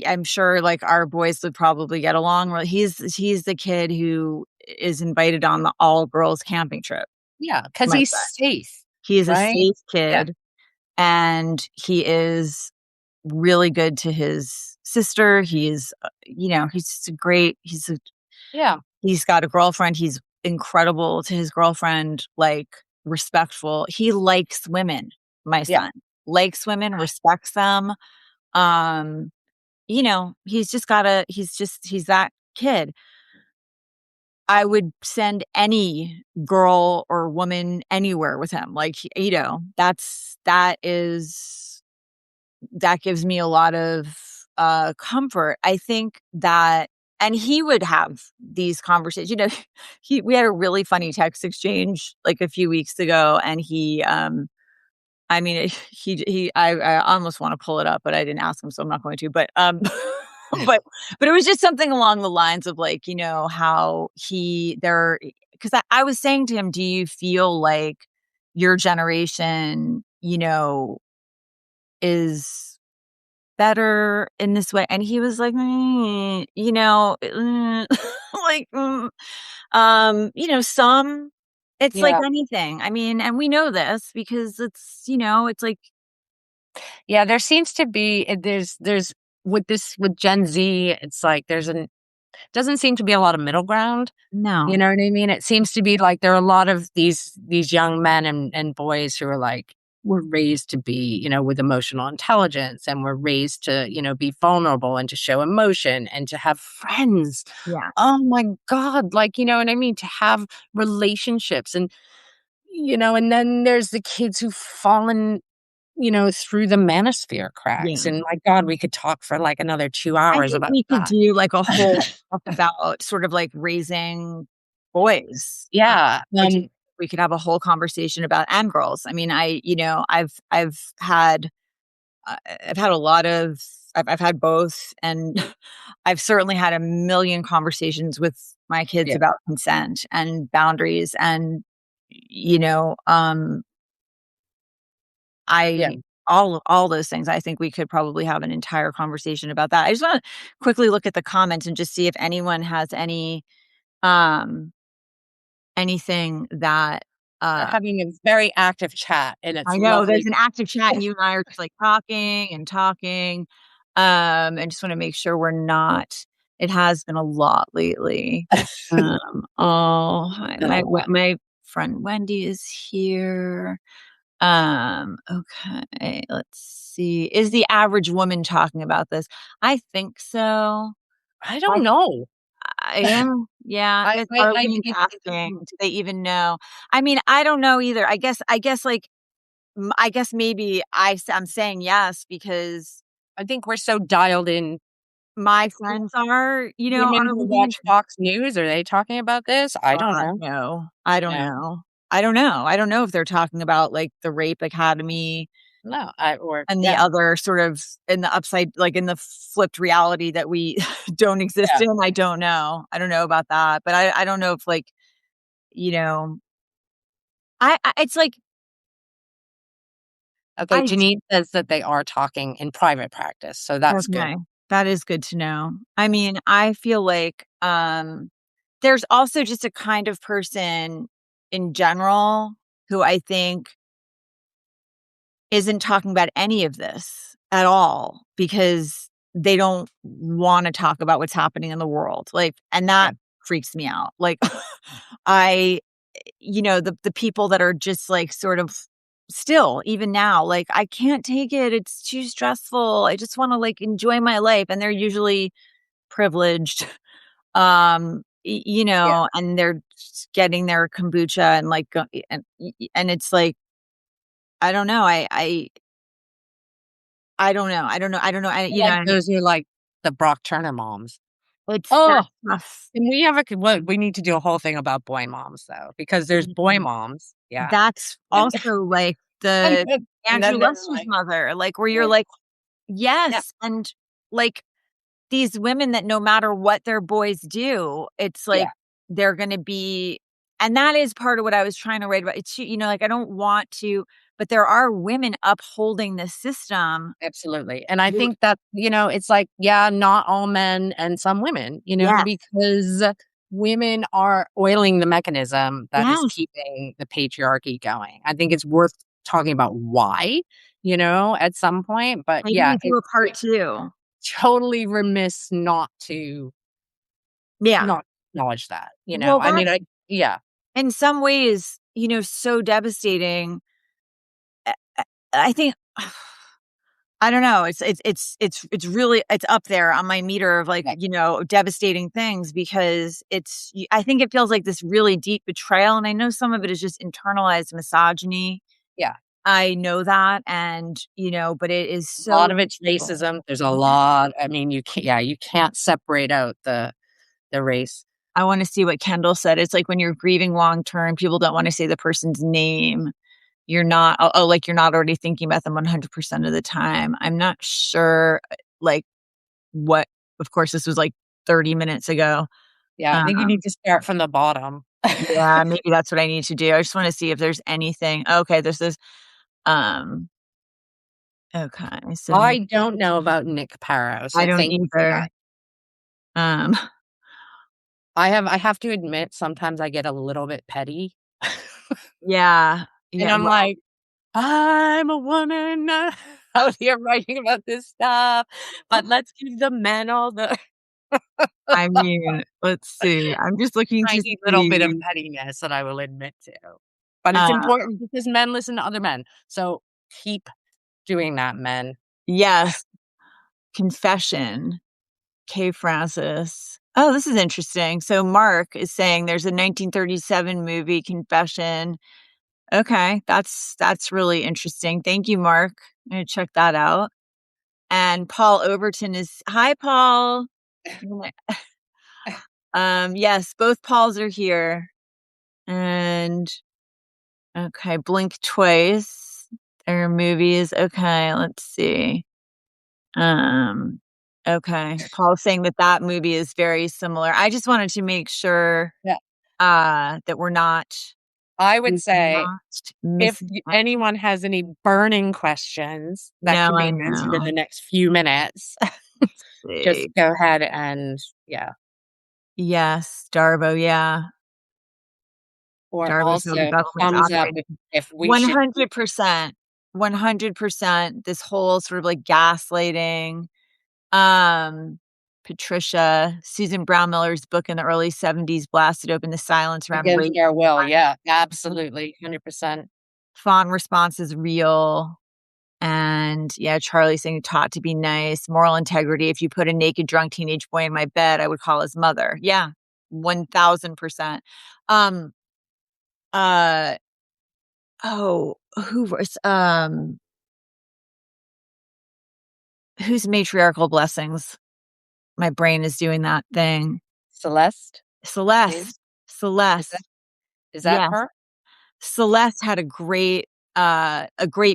I'm sure like our boys would probably get along. Well, he's the kid who is invited on the all girls camping trip. Yeah, because My he's son. safe, He is a right? safe Yeah, kid and he is really good to his sister. He's just a great, yeah, he's got a girlfriend. He's incredible to his girlfriend, like respectful. He likes women, my yeah, son. Likes women, respects them. Um, he's that kid. I would send any girl or woman anywhere with him. Like, that gives me a lot of comfort. I think that and he would have these conversations. We had a really funny text exchange like a few weeks ago and I mean I almost want to pull it up, but I didn't ask him, so I'm not going to. But but but it was just something along the lines of like, how because I was saying to him, do you feel like your generation, is better in this way? And he was like, like, some, it's like yeah, anything. I mean, and we know this because it's like, yeah. There seems to be there's with Gen Z, it's like doesn't seem to be a lot of middle ground. You no. know what I mean? It seems to be like there are a lot of these young men and boys who are like, we're raised to be, with emotional intelligence, and we're raised to, be vulnerable and to show emotion and to have friends. Yeah. Oh my God. Like, you know what I mean? To have relationships and then there's the kids who've fallen through the manosphere cracks. Yeah. And my God, we could talk for like another two I hours think about we could that. do, like, a whole talk about sort of, like, raising boys, Yeah. which we could have a whole conversation about and girls. I mean, I've had a lot of I've had both, and I've certainly had a million conversations with my kids Yeah. about consent and boundaries and, you know, Yeah. I all those things. I think we could probably have an entire conversation about that. I just wanna quickly look at the comments and just see if anyone has um, anything that, We're uh having a very active chat, and it's I know there's lovely. an active chat and you and I are just, like, talking and talking, and just wanna make sure we're not it has been a lot lately. Hi, my friend Wendy is here. Okay, let's see. Is the average woman talking about this? I think so. I I don't know. I am yeah, are women asking, do they even know? I mean, I don't know either. I guess, like, I guess maybe I'm saying yes because I think we're so dialed in. my friends Women are who women. watch Fox News, are they talking about this? I don't know. No, I don't No, know. I don't know. I don't know if they're talking about, like, the Rape Academy no, I or and the yeah, other sort of in the upside like, in the flipped reality that we don't exist yeah. in. I don't know. I don't know about that, but I don't know if, like, you know I it's like Okay, I Janine says that they are talking in private practice, so that's good. okay, that is good to know. I mean, I feel like, there's also just a kind of person in general who I think isn't talking about any of this at all because they don't wanna talk about what's happening in the world, like and Yeah, that freaks me out. Like, I the people that are just, like, sort of still, even now, like, "I can't take it, it's too stressful, I just wanna, like, enjoy my life," and they're usually privileged, yeah. and they're just getting their kombucha and, like, go and it's like, I don't know, I don't know, I like those are like the Brock Turner moms. it's Oh, that's tough. can we have a what we need to do a whole thing about boy moms though, because there's boy Mhm. moms, yeah, That's and also, like, and the then Andrew they're Lester's like, mother, like, where you're yeah, like, yeah, "Yes," and, like, these women that no matter what their boys do, it's yeah, like they're gonna be and that is part of what I was trying to write about. It's like, I don't want to but there are women upholding this system. absolutely, and I Who think that, it's like, yeah, not all men and some women, Yes, because women are oiling the mechanism that is yes. keeping the patriarchy going. I think it's worth talking about why, at some point, but Maybe yeah, we do a part 2. totally remiss Yeah. not acknowledge that, Well, I mean, that's yeah, in some ways, so devastating. I think I don't know. It's really it's up there on my meter of like, right, devastating things because I think it feels like this really deep betrayal and I know some of it is just internalized misogyny. yeah. I know that and, but it is A lot so of it's difficult. racism. There's a Yeah. lot. I mean, you can't separate out the race. I want to see what Kendall said. It's like when you're grieving long term, people don't want to say the person's name. You're not like you're not already thinking about them 100% of the time. I'm not sure like what of course, this was, like, 30 minutes ago. Yeah, I think you Um, need to start from the bottom. yeah, maybe that's what I need to do. I just wanna see if there's anything okay, this is, um okay, so I don't know about Nick Parrow, I so don't thank you for either. that. Um, I have to admit, sometimes I get a little bit petty, yeah, and yeah, I'm well, like, "I'm a woman out here writing about this stuff, but let's give the men all the I mean, let's see, I'm just looking to tiny little bit of see, pettiness that I will admit to." But it's uh important because men listen to other men, so keep doing that, men. yes, confession, K. Francis. Oh, this is interesting. So Mark is saying there's a 1937 movie, Confession. Okay, that's really interesting. Thank you, Mark. I'm gonna check that out. And Paul Overton is hi, Paul. Yes, both Pauls are here. And okay, Blink Twice. Their movies. Okay, let's see. Um, okay. Paul's saying that that movie is very similar. I just wanted to make sure Yeah. that I would we're say not if missing. anyone has any burning questions that No, can I be answered in know. the next few minutes, Let's just see. go ahead and yeah. Yes, Darbo, yeah. Or Darbo's how the also government's thumbs up operating. if we should keep 100%. 100%. This whole sort of like gaslighting. Um, Patricia, Susan Brown Miller's book in the early 70s blasted open the silence around against rape. their will. Yeah, absolutely. 100%. Fawn response is real. And yeah, Charlie saying taught to be nice, moral integrity. If you put a naked, drunk teenage boy in my bed, I would call his mother. Yeah, 1000%. Um, uh, oh, who was, whose matriarchal blessings? My brain is doing that thing. Celeste, maybe? Celeste. Is that Celeste. is that Yes. her? Celeste had a great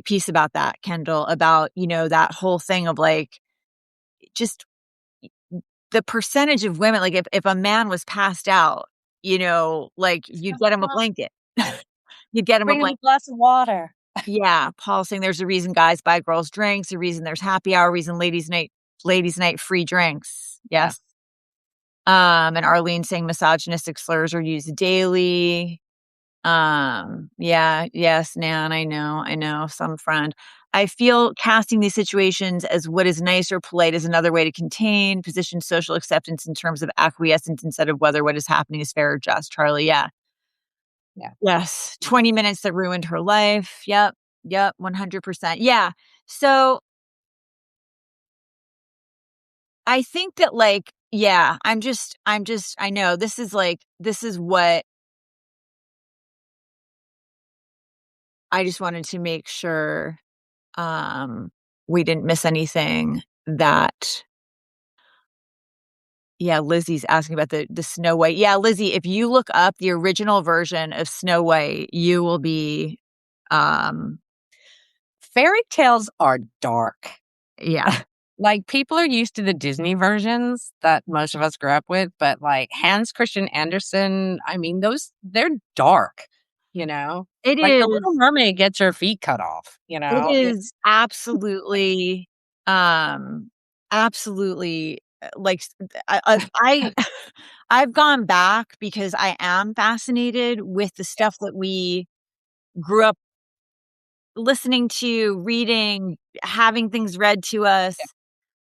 piece about that, Kendall, about, that whole thing of like just the percentage of women, like if a man was passed out, like you'd get him a blanket. You'd get him a Bring him a blanket. glass of water. Yeah. Paul saying there's a reason guys buy girls drinks, a reason there's happy hour, reason ladies night free drinks. Yeah. Yes. And Arlene saying misogynistic slurs are used daily. Yeah, yes, Nan, I know, some friend. I feel casting these situations as what is nice or polite is another way to contain, position social acceptance in terms of acquiescence instead of whether what is happening is fair or just. Charlie, yeah. Yeah. Yes. 20 minutes that ruined her life. Yep. Yep. 100%. Yeah. So I think that like, yeah, I know this is what I just wanted to make sure we didn't miss anything that yeah, Lizzie's asking about the Snow White. Yeah, Lizzie, if you look up the original version of Snow White, you will be um Fairy tales are dark. yeah. Like, people are used to the Disney versions that most of us grew up with, but, like, Hans Christian Andersen, I mean, they're dark, you know? It Like, The is Little Mermaid gets her feet cut off, you it know? is It's absolutely um absolutely like I I've gone back because I am fascinated with the stuff that we grew up listening to, reading, having things read to us,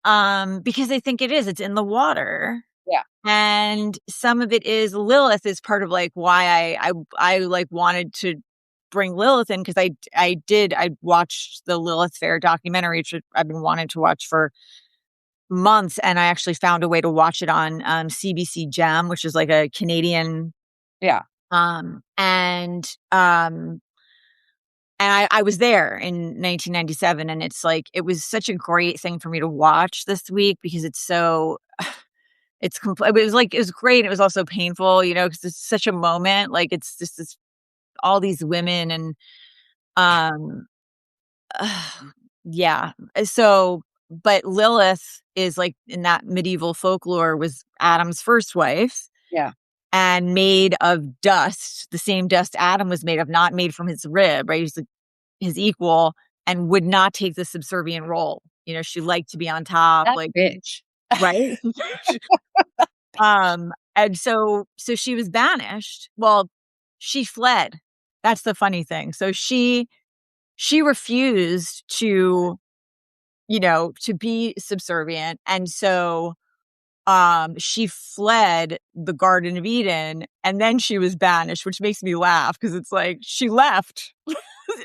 yeah, because I think it's in the water. yeah, And some of it is Lilith is part of like why I like wanted to bring Lilith in because I watched the Lilith Fair documentary, which I've been wanting to watch for months, and I actually found a way to watch it on CBC Gem, which is like a Canadian yeah, and I was there in 1997, and it's like it was such a great thing for me to watch this week because it's so it was like it was great. It was also painful, because it's such a moment. Like it's just all these women and um, yeah. So, but Lilith is like in that medieval folklore was Adam's first wife yeah. and made of dust, the same dust Adam was made of, not made from his rib, right? He's like his equal and would not take the subservient role. She liked to be on top, That like, bitch. right? And so she was banished. Well, she fled. That's the funny thing. So she refused to be subservient. And so she fled the Garden of Eden and then she was banished, which makes me laugh because it's like she left.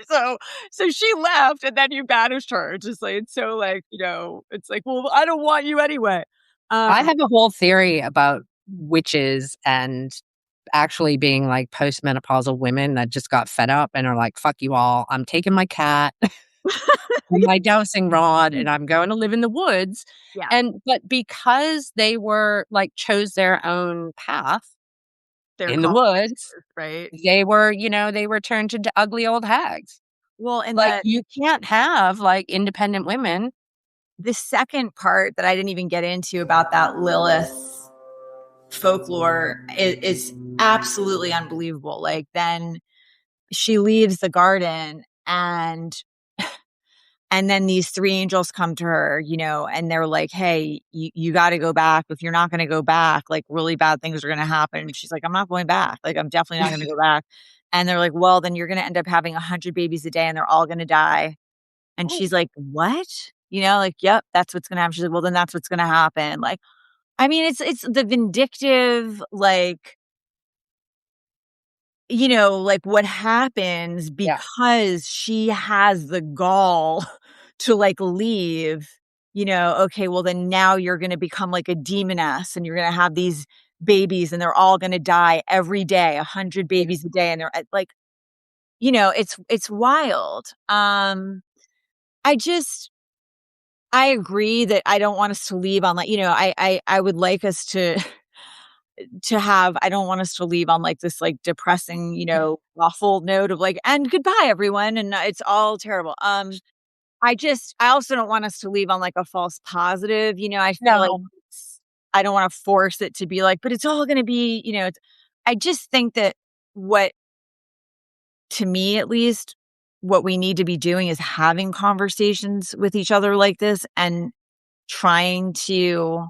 so so she left and then you banished her. Just like it's so like, it's like, well, I don't want you anyway. I Um have a whole theory about witches and actually being like postmenopausal women that just got fed up and are like, fuck you all. I'm taking my cat and my dowsing rod and I'm going to live in the woods. Yeah, But because they were like chose their own path they're in the called woods, right? they were turned into ugly old hags. Well, and Like, you can't have like independent women. the second part that I didn't even get into about that Lilith folklore is absolutely unbelievable. Like, then she leaves the garden, and then these three angels come to her, and they're like, hey, you got to go back. If you're not going to go back, like, really bad things are going to happen. And she's like, I'm not going back. Like, I'm definitely not going to go back. And they're like, well, then you're going to end up having 100 babies a day and they're all going to die. And Oh, she's like, what? Like, yep, that's what's going to happen. She's like, well, then that's what's going to happen. Like, I mean, it's the vindictive, like, like, what happens yeah. because she has the gall to, like, leave, okay, well, then now you're gonna become like a demoness and you're gonna have these babies and they're all gonna die every day, 100 babies a day, and they're like, it's wild. I agree that I don't want us to leave on, like, I would like us to have I don't want us to leave on, like, this, like, depressing, awful note of, like, "And goodbye, everyone," and it's all terrible. I also don't want us to leave on, like, a false positive. I feel like No. I don't wanna force it to be like, "But it's all gonna be," I just think that what to me, at least, what we need to be doing is having conversations with each other like this and trying to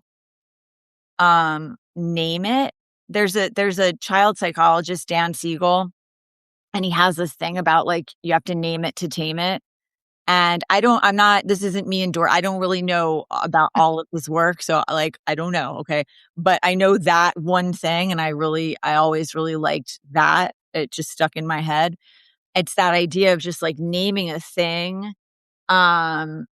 name it. There's a child psychologist, Dan Siegel, and he has this thing about, like, you have to name it to tame it. And I'm not this isn't me I don't really know about all of his work, so, like, I don't know, okay? But I know that one thing, and I always really liked that. It just stuck in my head. It's that idea of just, like, naming a thing, um,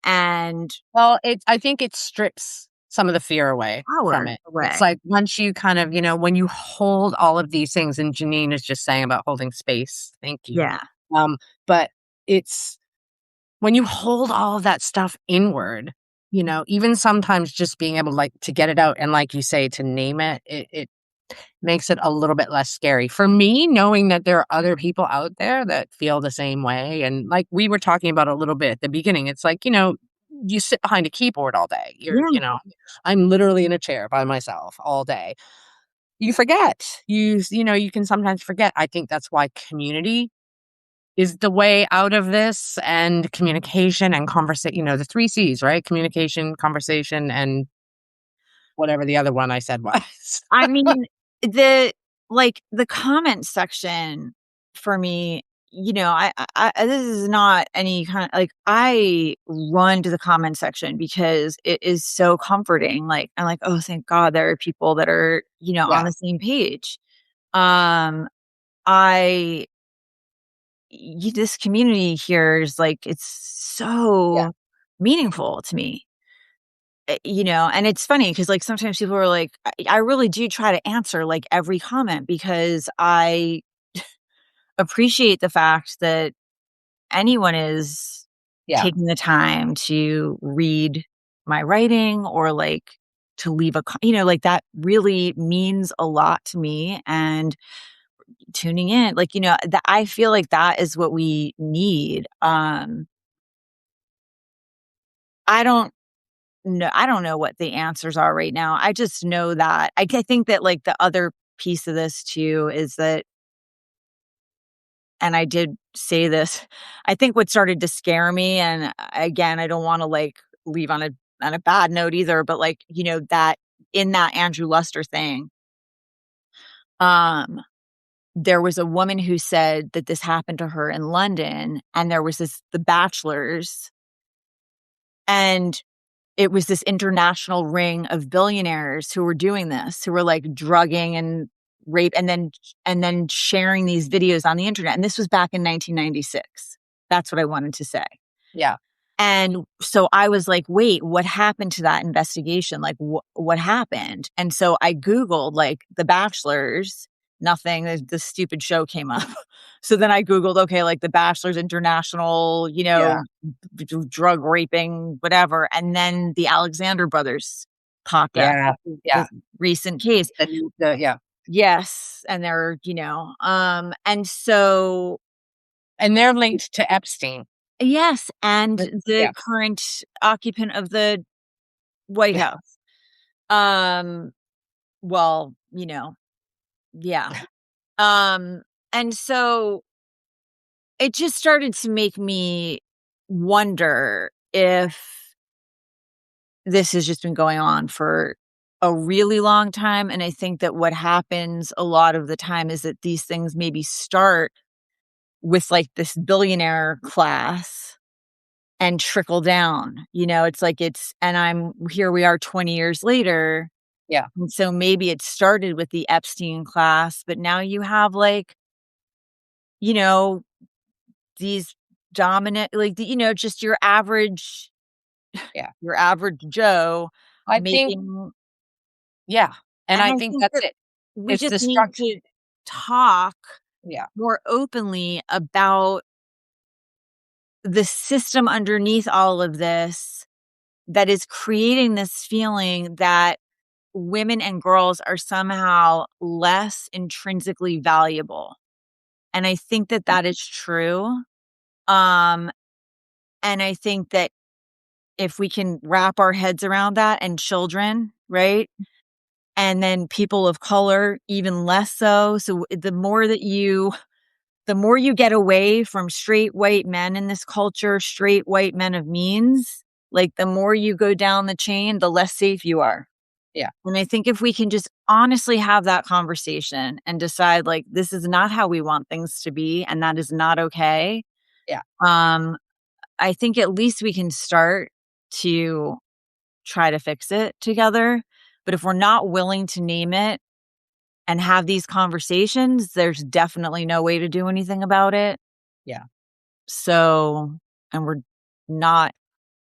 and Well, I think it strips some of the fear away from power it. It's away. like once you kind of, when you hold all of these things, and Janine is just saying about holding space. Thank you. Yeah. Um, but it's when you hold all of that stuff inward, even sometimes just being able, like, to get it out and, like you say, to name it, it makes it a little bit less scary for me, knowing that there are other people out there that feel the same way. And like we were talking about a little bit at the beginning, it's like, you sit behind a keyboard all day. Yeah. I'm literally in a chair by myself all day. You forget. You can sometimes forget. I think that's why community is the way out of this, and communication and conversation, the three C's, right? Communication, conversation, and whatever the other one I said was. I mean, the the comment section for me, this is not any kind of like, I run to the comment section because it is so comforting. Like, I'm like, oh, thank God there are people that are, on Yeah. the same page. Um, I, this community here is like, it's Yeah. so meaningful to me. And it's funny because, like, sometimes people are like, I really do try to answer, like, every comment because I appreciate the fact that anyone is Yeah. taking the time to read my writing or, like, to leave like, that really means a lot to me, and tuning in, like, that I feel like that is what we need. I don't No, I don't know what the answers are right now. I just know that I think that, like, the other piece of this too is that, and I did say this, I think what started to scare me, and again, I don't wanna, like, leave on a bad note either, but, like, that in that Andrew Luster thing, um, there was a woman who said that this happened to her in London, and there was The Bachelors, and it was this international ring of billionaires who were doing this, who were, like, drugging and rape and then sharing these videos on the internet, and this was back in 1996. That's what I wanted to say. Yeah. And so I was like, wait, what happened to that investigation? Like, what happened? And so I Googled like The Bachelors, nothing. The stupid show came up. So then I Googled, okay, like The Bachelors International, Yeah. drug raping, whatever. And then the Alexander brothers popped up, Yeah. the Yeah. recent case. Yeah. Yes. And they're, and so And they're linked to Epstein. yes, and But the yeah. current occupant of the White Yeah. House. Um, well, yeah. Um, and so it just started to make me wonder if this has just been going on for a really long time. And I think that what happens a lot of the time is that these things maybe start with like this billionaire class and trickle down. It's like and here we are 20 years later. Yeah. And so maybe it started with the Epstein class, but now you have like, you know, these dominant, like, just Yeah. your average Joe I think, making, yeah. And and I I think think that's that it. we It's just the need structure. to talk Yeah. more openly about the system underneath all of this that is creating this feeling that women and girls are somehow less intrinsically valuable. And I think that that is true. Um, and I think that if we can wrap our heads around that, and children, right? And then people of color, even less so. So the more you get away from straight white men in this culture, straight white men of means, like the more you go down the chain, the less safe you are. Yeah. And I think if we can just honestly have that conversation and decide like this is not how we want things to be and that is not okay. Yeah. Um I think at least we can start to try to fix it together. But if we're not willing to name it and have these conversations, there's definitely no way to do anything about it. Yeah. So, and we're not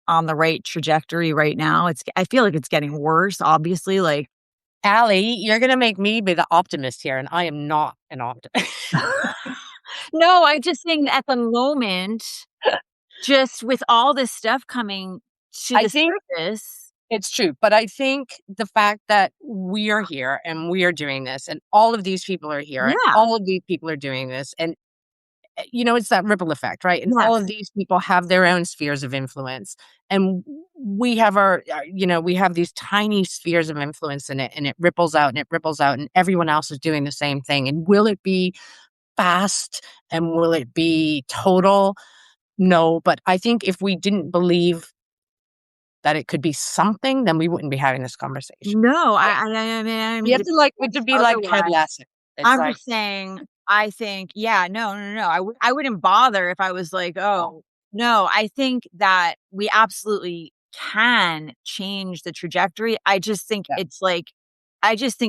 on the right trajectory right now. I feel like it's getting worse, obviously, like Allie, you're gonna make me be the optimist here, and I am not an optimist. no, I'm just saying at the moment, just with all this stuff coming to I the think surface. it's true, but I think the fact that we are here and we are doing this, and all of these people are here, and Yeah. all of these people are doing this, and it's that ripple effect, right? And all of Yes. these people have their own spheres of influence, and we have we have these tiny spheres of influence in it, and it ripples out and it ripples out, and everyone else is doing the same thing. And will it be fast and will it be total? No, but I think if we didn't believe that it could be something, then we wouldn't be having this conversation. No, Right? I We mean, have to to like it to suggest be like Ted otherwise. Lasso. It's I'm like, just saying, I think, yeah, no, no, no. I wouldn't bother if I was like, oh, oh, no, I think that we absolutely can change the trajectory. yeah, I just think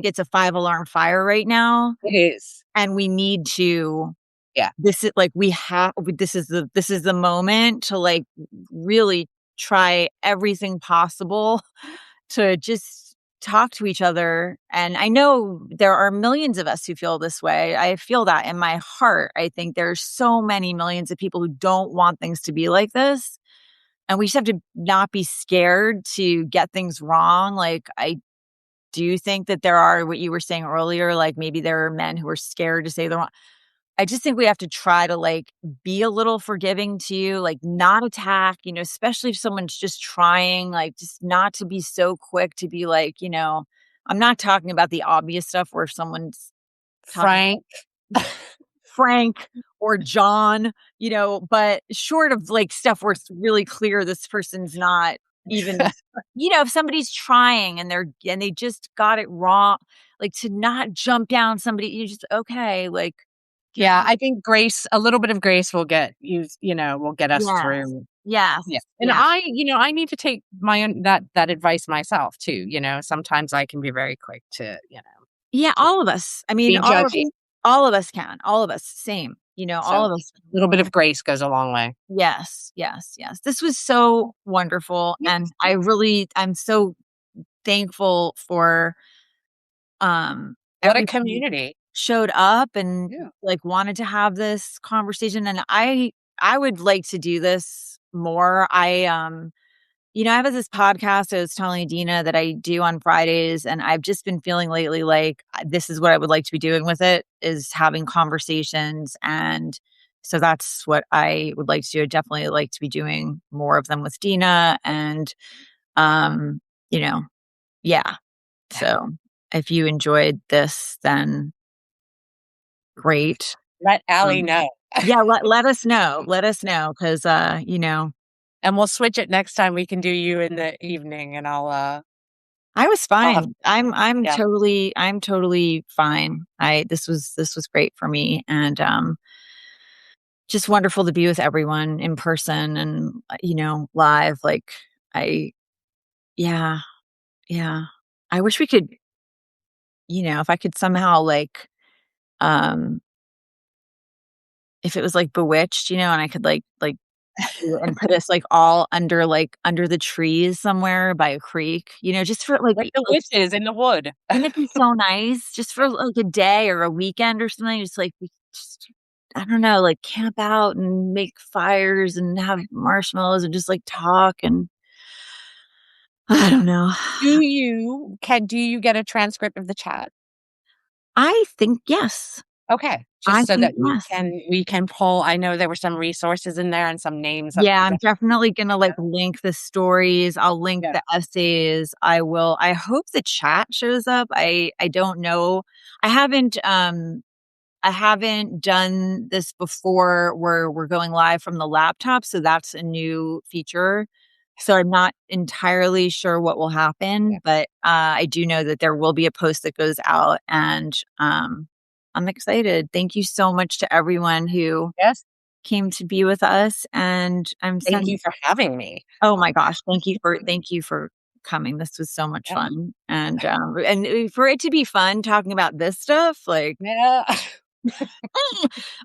it's a five alarm fire right now. it is. And we need to, Yeah, this is the moment to like really try everything possible to just talk to each other. And I know there are millions of us who feel this way. I feel that in my heart. I think there's so many millions of people who don't want things to be like this. And we just have to not be scared to get things wrong. Like, I do think that there are what you were saying earlier, like maybe there are men who are scared to say the wrong. I just think we have to try to like be a little forgiving too, like not attack, especially if someone's just trying, like just not to be so quick to be like, I'm not talking about the obvious stuff where someone's talking Frank. Frank or John, but short of like stuff where it's really clear this person's not even, if somebody's trying and they just got it wrong, like to not jump down somebody, you just, okay, like, just, Yeah, I think grace, a little bit of grace will get you, will get us yes, through. yes, Yeah. And yes. I need to take my own that advice myself too. Sometimes I can be very quick to, Yeah, to all of us. I mean, be judgy. all of us can. All of us, same. all So of us. a little bit of grace goes a long way. Yes, yes, yes. This was so wonderful, and Yes. I'm so thankful for, What a everybody who community. showed up and, Yeah. like, wanted to have this conversation, and I would like to do this more. I have this podcast I was telling Dina that I do on Fridays, and I've just been feeling lately like this is what I would like to be doing with it is having conversations. And so that's what I would like to do. I'd definitely like to be doing more of them with Dina. And, um, you know, yeah. Yeah. So if you enjoyed this, then great. Let Allie Um, know. yeah, let us know. Let us know because, And we'll switch it next time. We can do you in the evening and I was I'll have fine. yeah. I'm totally fine. I this was great for me, and just wonderful to be with everyone in person and live. Like I yeah, yeah. I wish we could, if I could somehow um if it was like Bewitched, and I could and put us all under the trees somewhere by a creek, just for Like the witches in the wood. wouldn't it be so nice just for, like, a day or a weekend or something? Just, we just I don't know, camp out and make fires and have marshmallows and just, talk and I don't know. Do you get a transcript of the chat? I think yes. Okay, I just so think that yes. we can pull. I know there were some resources in there and some names of Yeah, the I'm definitely gonna, link the stories, I'll link yeah. the essays, I hope the chat shows up. I don't know. I haven't, I haven't done this before where we're going live from the laptop, so that's a new feature. So I'm not entirely sure what will Yeah. happen, but I do know that there will be a post that goes out, and I'm excited. Thank you so much to everyone who Yes. came to be with us, and I'm Thank you sending. for having me. Oh my gosh, thank you for coming. This was so much Yeah. fun, and for it to be fun talking about this stuff, Yeah.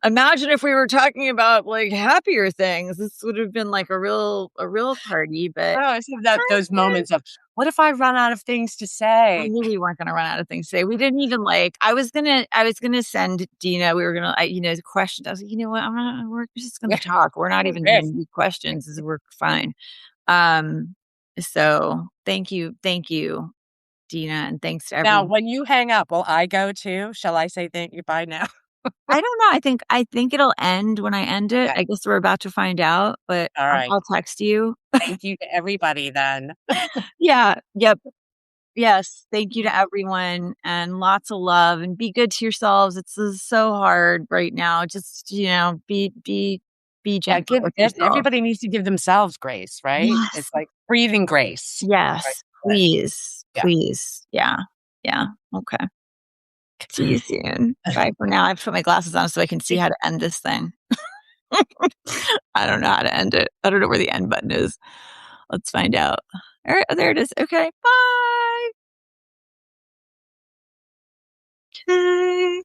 imagine if we were talking about, happier things. This would have been, a real party, but Oh, it's that those moments of, "What if I run out of things to I say?" knew we weren't gonna run out of things to say. We didn't even, I was gonna send Dina, we were gonna, the questions. I was like, "You know what? We're just gonna talk. We're not even Yes. gonna do questions. We're fine." Um, so thank you, Dina, and thanks to Now, everyone. when you hang up, will I go too? Shall I say thank you bye now? I don't know. I think it'll end when I end it. Okay. I guess we're about to find out, but All I'll right. I'll text you. Thank you to everybody then. Yeah. Yep. Yes, thank you to everyone and lots of love and be good to yourselves. It's so hard right now. Just, be Yeah, gentle with yourself. everybody needs to give themselves grace, right? Yes. It's like breathing grace. Right. Yes. Please. Yeah. Please. Yeah. Yeah. Okay. See you soon. Bye for now. I have to put my glasses on so I can see how to end this thing. I don't know how to end it. I don't know where the end button is. Let's find out. All right. Oh, there it is. Okay. Bye. Okay.